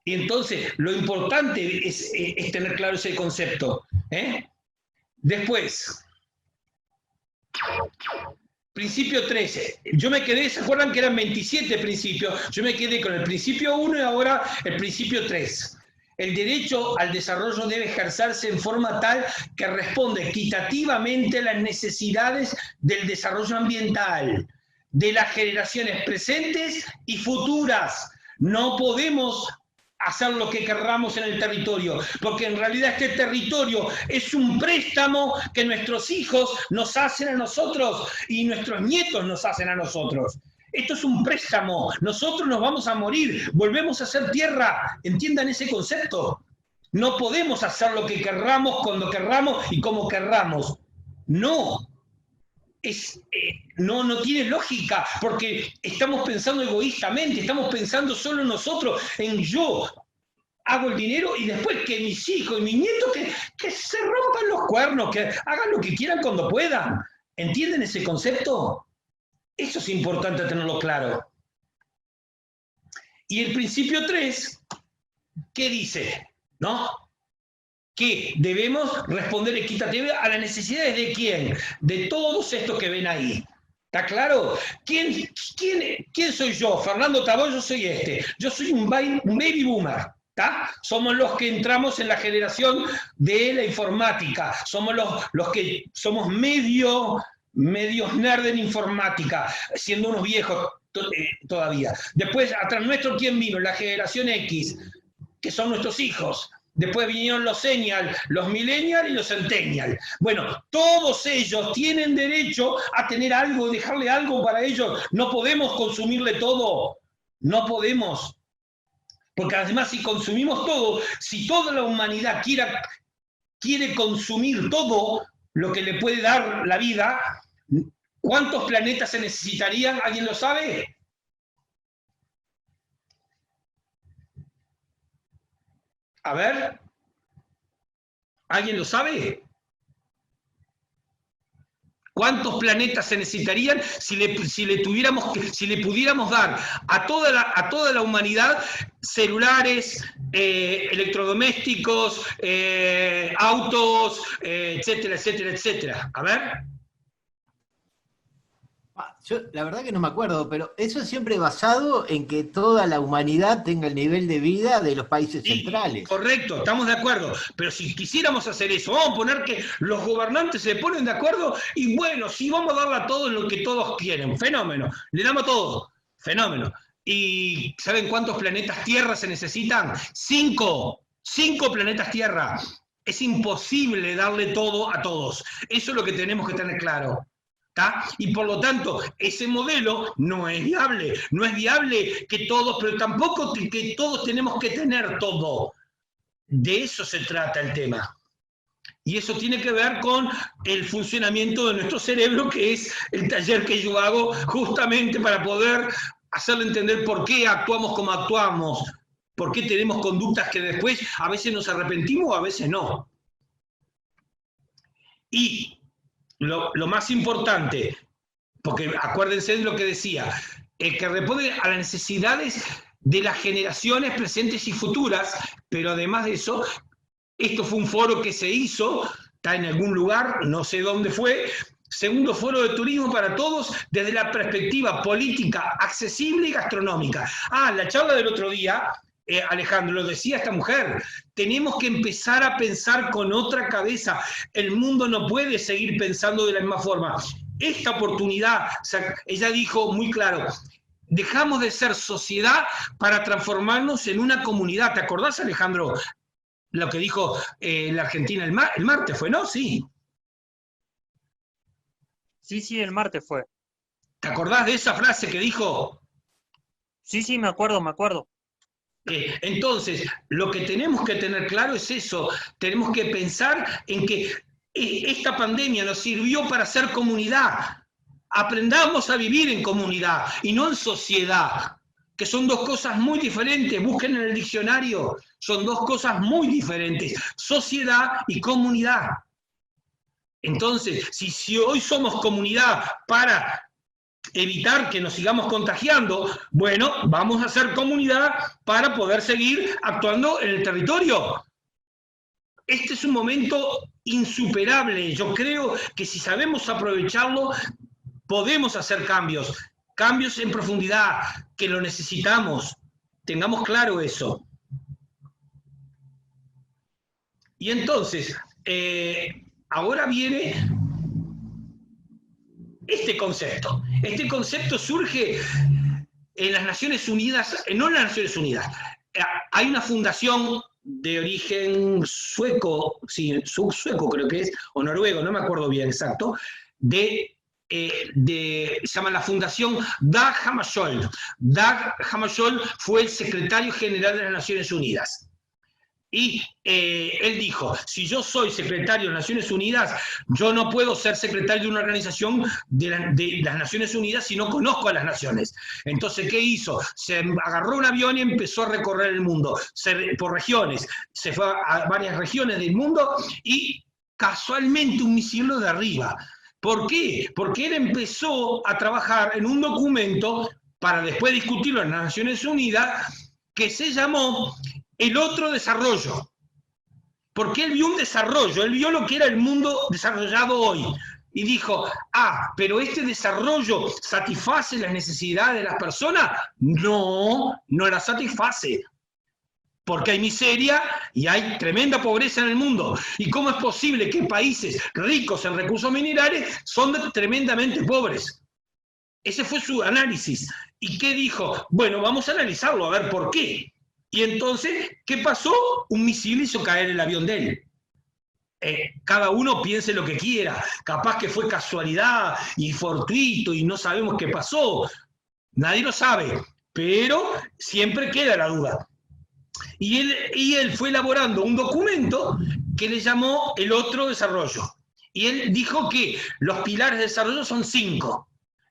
Y entonces, lo importante es tener claro ese concepto. Después, principio 13. Yo me quedé, ¿se acuerdan que eran 27 principios? Yo me quedé con el principio 1 y ahora el principio 3. El derecho al desarrollo debe ejercerse en forma tal que responda equitativamente a las necesidades del desarrollo ambiental, de las generaciones presentes y futuras. No podemos hacer lo que querramos en el territorio, porque en realidad este territorio es un préstamo que nuestros hijos nos hacen a nosotros y nuestros nietos nos hacen a nosotros. Esto es un préstamo, nosotros nos vamos a morir, volvemos a ser tierra, entiendan ese concepto. No podemos hacer lo que querramos, cuando querramos y como querramos. No. No tiene lógica, porque estamos pensando egoístamente, estamos pensando solo en nosotros, en yo hago el dinero y después que mis hijos y mis nietos que se rompan los cuernos, que hagan lo que quieran cuando puedan. ¿Entienden ese concepto? Eso es importante tenerlo claro. Y el principio 3, ¿qué dice? ¿No? Que debemos responder equitativamente a las necesidades de ¿quién? De todos estos que ven ahí. ¿Está claro? ¿Quién soy yo? Fernando Tabó, yo soy este. Yo soy un baby boomer. ¿Tá? Somos los que entramos en la generación de la informática. Somos los que somos medios nerd en informática, siendo unos viejos todavía. Después, atrás nuestro, ¿quién vino? La generación X, que son nuestros hijos. Después vinieron los Senial, los Millennial y los Centennial. Bueno, todos ellos tienen derecho a tener algo, dejarle algo para ellos. No podemos consumirle todo. No podemos. Porque además si consumimos todo, si toda la humanidad quiere consumir todo lo que le puede dar la vida, ¿cuántos planetas se necesitarían? ¿Alguien lo sabe? A ver, ¿alguien lo sabe? ¿Cuántos planetas se necesitarían si le pudiéramos dar a toda la humanidad celulares, electrodomésticos, autos, etcétera, etcétera, etcétera? A ver. Yo la verdad que no me acuerdo, pero eso es siempre basado en que toda la humanidad tenga el nivel de vida de los países centrales. Correcto, estamos de acuerdo. Pero si quisiéramos hacer eso, vamos a poner que los gobernantes se ponen de acuerdo y bueno, si vamos a darle a todos lo que todos quieren, fenómeno, le damos todo, fenómeno. ¿Y saben cuántos planetas Tierra se necesitan? 5 planetas Tierra. Es imposible darle todo a todos. Eso es lo que tenemos que tener claro. Y por lo tanto, ese modelo no es viable. No es viable que todos, pero tampoco que todos tenemos que tener todo. De eso se trata el tema. Y eso tiene que ver con el funcionamiento de nuestro cerebro, que es el taller que yo hago justamente para poder hacerle entender por qué actuamos como actuamos, por qué tenemos conductas que después a veces nos arrepentimos o a veces no. Y lo más importante, porque acuérdense de lo que decía, el que responde a las necesidades de las generaciones presentes y futuras, pero además de eso, esto fue un foro que se hizo, está en algún lugar, no sé dónde fue, segundo foro de turismo para todos desde la perspectiva política, accesible y gastronómica. La charla del otro día, Alejandro, lo decía esta mujer, tenemos que empezar a pensar con otra cabeza, el mundo no puede seguir pensando de la misma forma. Esta oportunidad, o sea, ella dijo muy claro, dejamos de ser sociedad para transformarnos en una comunidad. ¿Te acordás, Alejandro, lo que dijo la Argentina el martes? ¿Fue, no? Sí. Sí, el martes fue. ¿Te acordás de esa frase que dijo? Sí, me acuerdo. Entonces, lo que tenemos que tener claro es eso. Tenemos que pensar en que esta pandemia nos sirvió para ser comunidad. Aprendamos a vivir en comunidad y no en sociedad, que son dos cosas muy diferentes. Busquen en el diccionario, son dos cosas muy diferentes, sociedad y comunidad. Entonces, si hoy somos comunidad para evitar que nos sigamos contagiando, bueno, vamos a ser comunidad para poder seguir actuando en el territorio. Este es un momento insuperable. Yo creo que si sabemos aprovecharlo, podemos hacer cambios en profundidad, que lo necesitamos. Tengamos claro eso. Y entonces, ahora viene este concepto. Este concepto surge en las Naciones Unidas, no en las Naciones Unidas. Hay una fundación de origen sueco, sí, sueco creo que es, o noruego, no me acuerdo bien exacto, se llama la Fundación Dag Hammarskjöld. Dag Hammarskjöld fue el secretario general de las Naciones Unidas. Y él dijo, si yo soy secretario de las Naciones Unidas, yo no puedo ser secretario de una organización de las Naciones Unidas si no conozco a las naciones. Entonces, ¿qué hizo? Se agarró un avión y empezó a recorrer el mundo, por regiones. Se fue a varias regiones del mundo y casualmente un misil lo derriba. ¿Por qué? Porque él empezó a trabajar en un documento para después discutirlo en las Naciones Unidas que se llamó el otro desarrollo. Porque él vio un desarrollo, él vio lo que era el mundo desarrollado hoy. Y dijo, pero ¿este desarrollo satisface las necesidades de las personas? No las satisface. Porque hay miseria y hay tremenda pobreza en el mundo. ¿Y cómo es posible que países ricos en recursos minerales son tremendamente pobres? Ese fue su análisis. ¿Y qué dijo? Bueno, vamos a analizarlo, a ver por qué. Y entonces, ¿qué pasó? Un misil hizo caer el avión de él. Cada uno piense lo que quiera. Capaz que fue casualidad y fortuito y no sabemos qué pasó. Nadie lo sabe, pero siempre queda la duda. Y él fue elaborando un documento que le llamó el otro desarrollo. Y él dijo que los pilares de desarrollo son 5.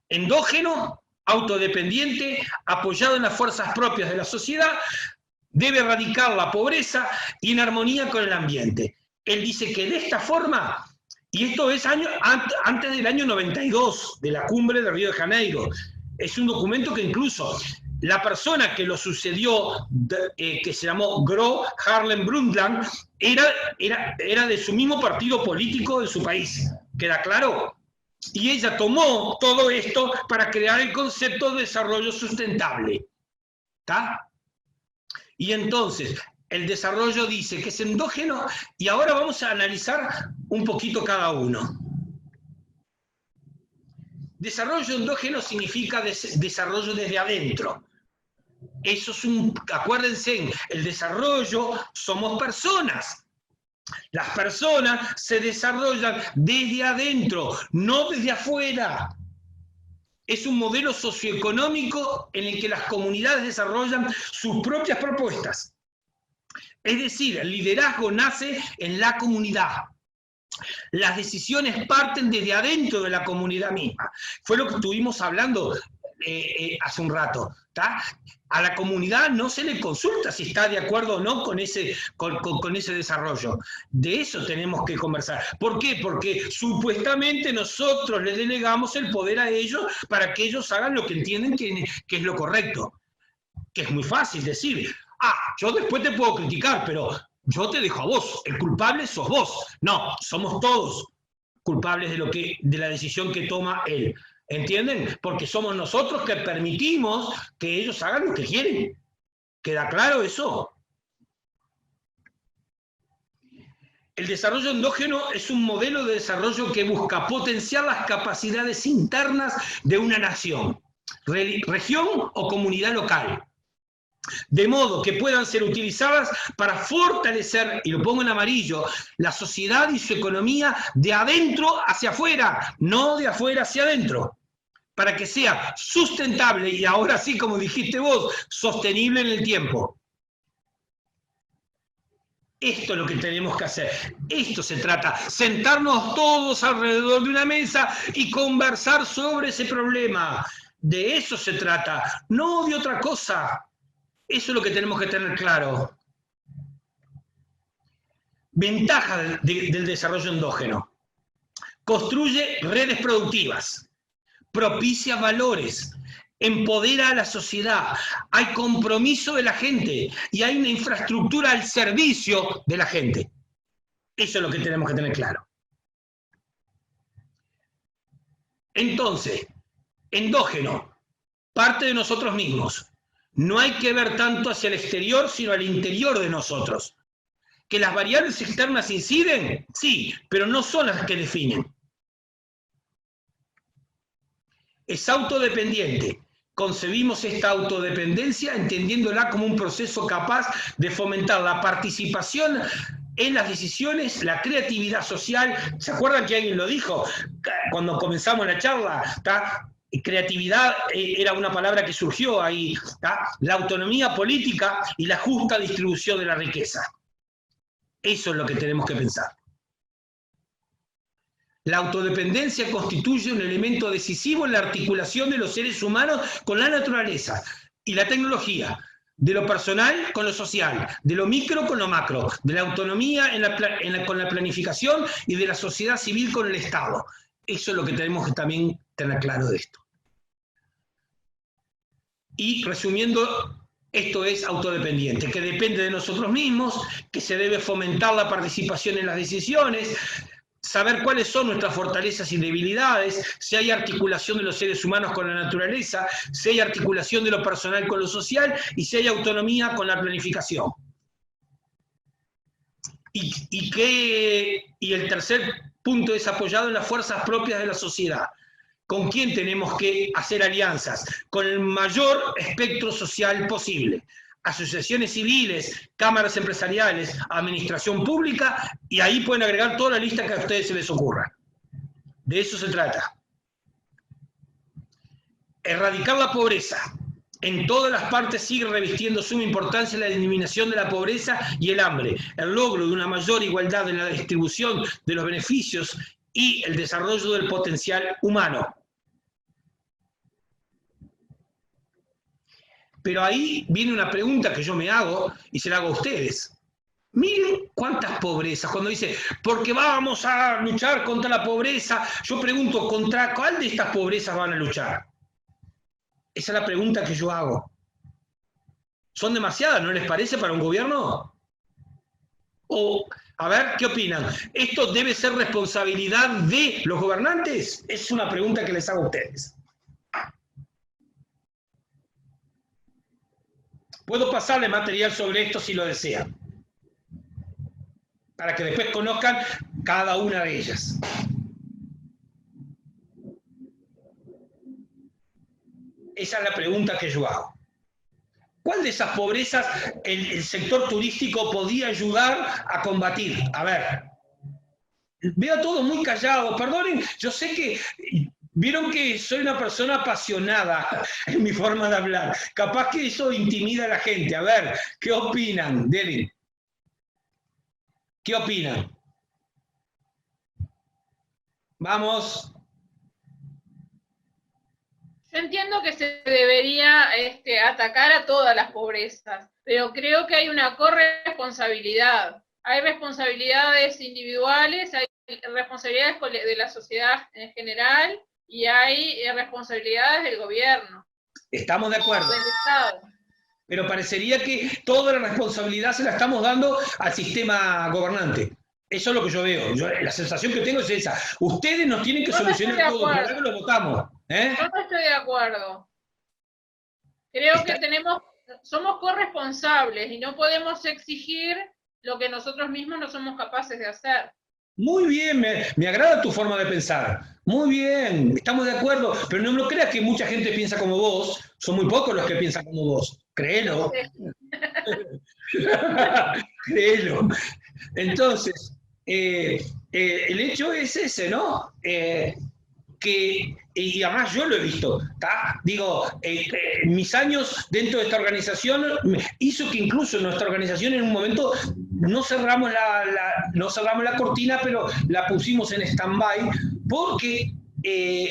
Endógeno, autodependiente, apoyado en las fuerzas propias de la sociedad, debe erradicar la pobreza y en armonía con el ambiente. Él dice que de esta forma, y esto es antes del año 92, de la cumbre de Río de Janeiro, es un documento que incluso la persona que lo sucedió, que se llamó Gro Harlem Brundtland, era de su mismo partido político de su país. ¿Queda claro? Y ella tomó todo esto para crear el concepto de desarrollo sustentable. ¿Está? Y entonces, el desarrollo dice que es endógeno, y ahora vamos a analizar un poquito cada uno. Desarrollo endógeno significa desarrollo desde adentro. Eso es acuérdense, el desarrollo somos personas. Las personas se desarrollan desde adentro, no desde afuera. Es un modelo socioeconómico en el que las comunidades desarrollan sus propias propuestas. Es decir, el liderazgo nace en la comunidad. Las decisiones parten desde adentro de la comunidad misma. Fue lo que estuvimos hablando hace un rato. ¿Tá? A la comunidad no se le consulta si está de acuerdo o no con ese desarrollo. De eso tenemos que conversar. ¿Por qué? Porque supuestamente nosotros les delegamos el poder a ellos para que ellos hagan lo que entienden que es lo correcto. que es muy fácil decir, yo después te puedo criticar, pero yo te dejo a vos, el culpable sos vos. No, somos todos culpables de la decisión que toma él. ¿Entienden? Porque somos nosotros que permitimos que ellos hagan lo que quieren. ¿Queda claro eso? El desarrollo endógeno es un modelo de desarrollo que busca potenciar las capacidades internas de una nación, región o comunidad local, de modo que puedan ser utilizadas para fortalecer, y lo pongo en amarillo, la sociedad y su economía de adentro hacia afuera, no de afuera hacia adentro, para que sea sustentable y ahora sí, como dijiste vos, sostenible en el tiempo. Esto es lo que tenemos que hacer. Esto se trata, sentarnos todos alrededor de una mesa y conversar sobre ese problema. De eso se trata, no de otra cosa. Eso es lo que tenemos que tener claro. Ventaja del desarrollo endógeno. Construye redes productivas, propicia valores, empodera a la sociedad, hay compromiso de la gente y hay una infraestructura al servicio de la gente. Eso es lo que tenemos que tener claro. Entonces, endógeno, parte de nosotros mismos. No hay que ver tanto hacia el exterior, sino al interior de nosotros. ¿Que las variables externas inciden? Sí, pero no son las que definen. Es autodependiente. Concebimos esta autodependencia entendiéndola como un proceso capaz de fomentar la participación en las decisiones, la creatividad social. ¿Se acuerdan que alguien lo dijo cuando comenzamos la charla? Creatividad era una palabra que surgió ahí. La autonomía política y la justa distribución de la riqueza. Eso es lo que tenemos que pensar. La autodependencia constituye un elemento decisivo en la articulación de los seres humanos con la naturaleza y la tecnología, de lo personal con lo social, de lo micro con lo macro, de la autonomía con la planificación y de la sociedad civil con el Estado. Eso es lo que tenemos que también tener claro de esto. Y resumiendo, esto es autodependiente, que depende de nosotros mismos, que se debe fomentar la participación en las decisiones, saber cuáles son nuestras fortalezas y debilidades, si hay articulación de los seres humanos con la naturaleza, si hay articulación de lo personal con lo social y si hay autonomía con la planificación. Y el tercer punto es apoyado en las fuerzas propias de la sociedad. ¿Con quién tenemos que hacer alianzas? Con el mayor espectro social posible. Asociaciones civiles, cámaras empresariales, administración pública, y ahí pueden agregar toda la lista que a ustedes se les ocurra. De eso se trata. Erradicar la pobreza. En todas las partes sigue revistiendo suma importancia la eliminación de la pobreza y el hambre, el logro de una mayor igualdad en la distribución de los beneficios y el desarrollo del potencial humano. Pero ahí viene una pregunta que yo me hago y se la hago a ustedes. Miren cuántas pobrezas. Cuando dice, porque vamos a luchar contra la pobreza, yo pregunto, ¿contra cuál de estas pobrezas van a luchar? Esa es la pregunta que yo hago. ¿Son demasiadas, no les parece, para un gobierno? O, a ver, ¿qué opinan? ¿Esto debe ser responsabilidad de los gobernantes? Es una pregunta que les hago a ustedes. Puedo pasarle material sobre esto si lo desean, para que después conozcan cada una de ellas. Esa es la pregunta que yo hago. ¿Cuál de esas pobrezas el sector turístico podía ayudar a combatir? A ver, veo todo muy callado, perdonen, yo sé que... Vieron que soy una persona apasionada en mi forma de hablar. Capaz que eso intimida a la gente. A ver, ¿qué opinan? Deli. ¿Qué opinan? Vamos. Yo entiendo que se debería atacar a todas las pobrezas, pero creo que hay una corresponsabilidad. Hay responsabilidades individuales, hay responsabilidades de la sociedad en general, y hay responsabilidades del gobierno. Estamos de acuerdo. Del Estado. pero parecería que toda la responsabilidad se la estamos dando al sistema gobernante. Eso es lo que yo veo. La sensación que tengo es esa. Ustedes nos tienen que solucionar todo, por algo lo votamos. Yo no estoy de acuerdo. Creo que somos corresponsables y no podemos exigir lo que nosotros mismos no somos capaces de hacer. Muy bien, me agrada tu forma de pensar. Muy bien, estamos de acuerdo, pero no me creas que mucha gente piensa como vos. Son muy pocos los que piensan como vos. Créelo. Créelo. Entonces, el hecho es ese, ¿no? Y además yo lo he visto, ¿tá? Digo, mis años dentro de esta organización hizo que incluso nuestra organización en un momento no cerramos la cortina, pero la pusimos en stand-by porque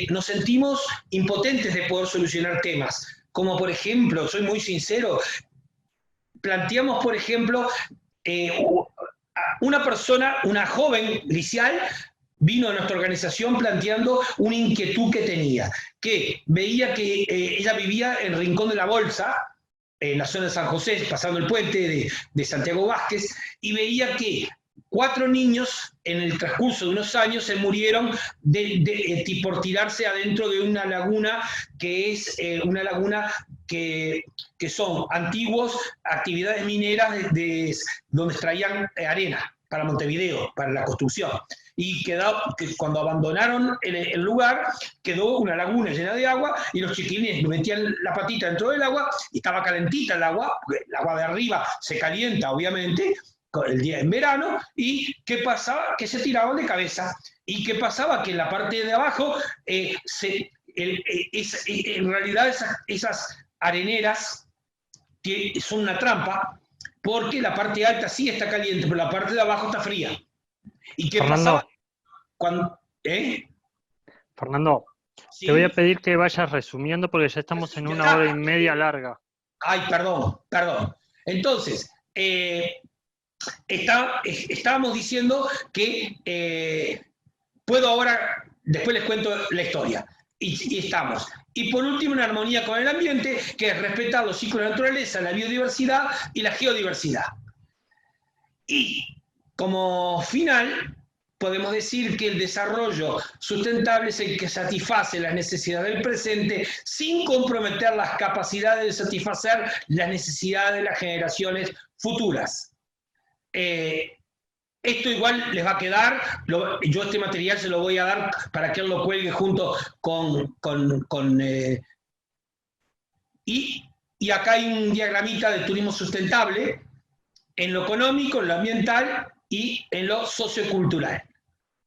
nos sentimos impotentes de poder solucionar temas. Como por ejemplo, soy muy sincero, planteamos por ejemplo, una persona, una joven liceal, vino a nuestra organización planteando una inquietud que tenía, que veía que ella vivía en Rincón de la Bolsa, en la zona de San José, pasando el puente de Santiago Vázquez, y veía que 4 niños en el transcurso de unos años se murieron por tirarse adentro de una laguna que es una laguna que son antiguos actividades mineras donde extraían arena para Montevideo, para la construcción. Y que cuando abandonaron el lugar, quedó una laguna llena de agua y los chiquilines metían la patita dentro del agua y estaba calentita el agua, porque el agua de arriba se calienta, obviamente, el día en verano, y ¿qué pasaba? Que se tiraban de cabeza. ¿Y qué pasaba? Que en la parte de abajo, en realidad esas areneras son una trampa, porque la parte alta sí está caliente, pero la parte de abajo está fría. ¿Y qué pasaba? Fernando, sí. Te voy a pedir que vayas resumiendo porque ya estamos en 1 hora y media larga. Ay, perdón. Entonces, estábamos diciendo que puedo ahora, después les cuento la historia, y estamos. Y por último, en armonía con el ambiente, que es respetar los ciclos de la naturaleza, la biodiversidad y la geodiversidad. Y como final, podemos decir que el desarrollo sustentable es el que satisface las necesidades del presente sin comprometer las capacidades de satisfacer las necesidades de las generaciones futuras. Esto igual les va a quedar, yo este material se lo voy a dar para que él lo cuelgue junto y acá hay un diagramita de turismo sustentable en lo económico, en lo ambiental y en lo sociocultural.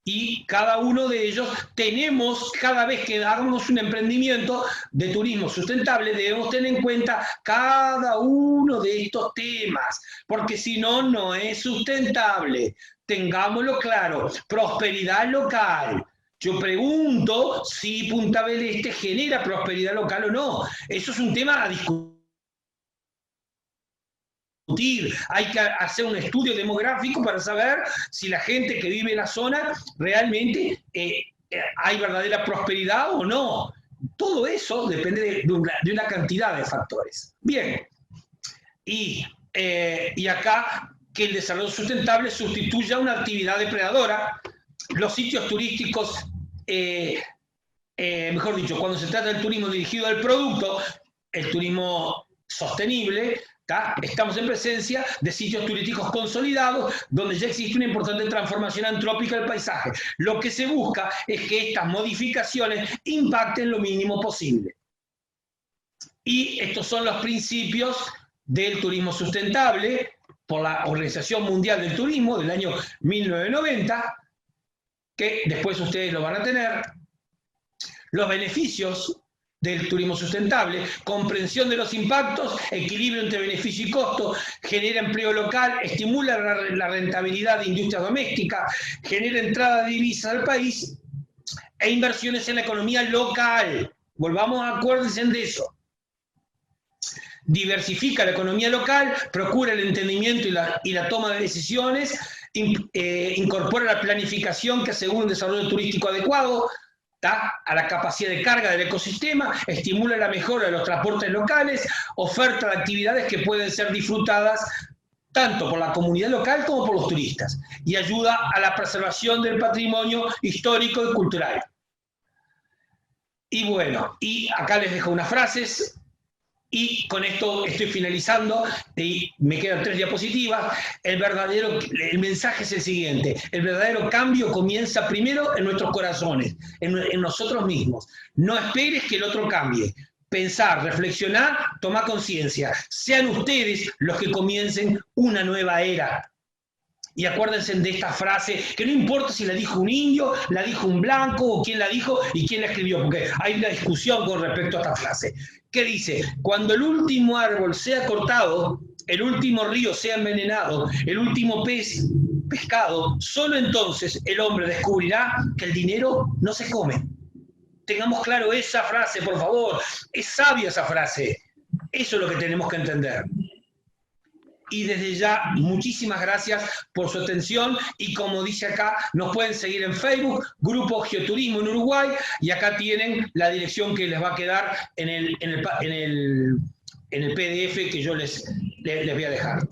Y cada uno de ellos tenemos, cada vez que hagamos un emprendimiento de turismo sustentable, debemos tener en cuenta cada uno de estos temas, porque si no, no es sustentable. Tengámoslo claro, prosperidad local. Yo pregunto si Punta del Este genera prosperidad local o no. Eso es un tema a discutir. Hay que hacer un estudio demográfico para saber si la gente que vive en la zona realmente hay verdadera prosperidad o no. Todo eso depende de una cantidad de factores. Bien, y acá que el desarrollo sustentable sustituya una actividad depredadora. Los sitios turísticos, mejor dicho, cuando se trata del turismo dirigido al producto, el turismo sostenible, estamos en presencia de sitios turísticos consolidados donde ya existe una importante transformación antrópica del paisaje. Lo que se busca es que estas modificaciones impacten lo mínimo posible. Y estos son los principios del turismo sustentable por la Organización Mundial del Turismo del año 1990, que después ustedes lo van a tener. Los beneficios del turismo sustentable: comprensión de los impactos, equilibrio entre beneficio y costo, genera empleo local, estimula la rentabilidad de industrias domésticas, genera entrada de divisas al país e inversiones en la economía local. Volvamos a acuérdense de eso. Diversifica la economía local, procura el entendimiento y la toma de decisiones, incorpora la planificación que asegura un desarrollo turístico adecuado, a la capacidad de carga del ecosistema, estimula la mejora de los transportes locales, oferta de actividades que pueden ser disfrutadas tanto por la comunidad local como por los turistas, y ayuda a la preservación del patrimonio histórico y cultural. Y bueno, y acá les dejo unas frases, y con esto estoy finalizando, y me quedan 3 diapositivas. El mensaje es el siguiente: el verdadero cambio comienza primero en nuestros corazones, en nosotros mismos. No esperes que el otro cambie. Pensar, reflexionar, tomar conciencia. Sean ustedes los que comiencen una nueva era. Y acuérdense de esta frase, que no importa si la dijo un indio, la dijo un blanco, o quién la dijo y quién la escribió, porque hay una discusión con respecto a esta frase. ¿Qué dice? Cuando el último árbol sea cortado, el último río sea envenenado, el último pez pescado, solo entonces el hombre descubrirá que el dinero no se come. Tengamos claro esa frase, por favor. Es sabia esa frase. Eso es lo que tenemos que entender. Y desde ya, muchísimas gracias por su atención, y como dice acá, nos pueden seguir en Facebook, Grupo Geoturismo en Uruguay, y acá tienen la dirección que les va a quedar en el PDF que yo les voy a dejar.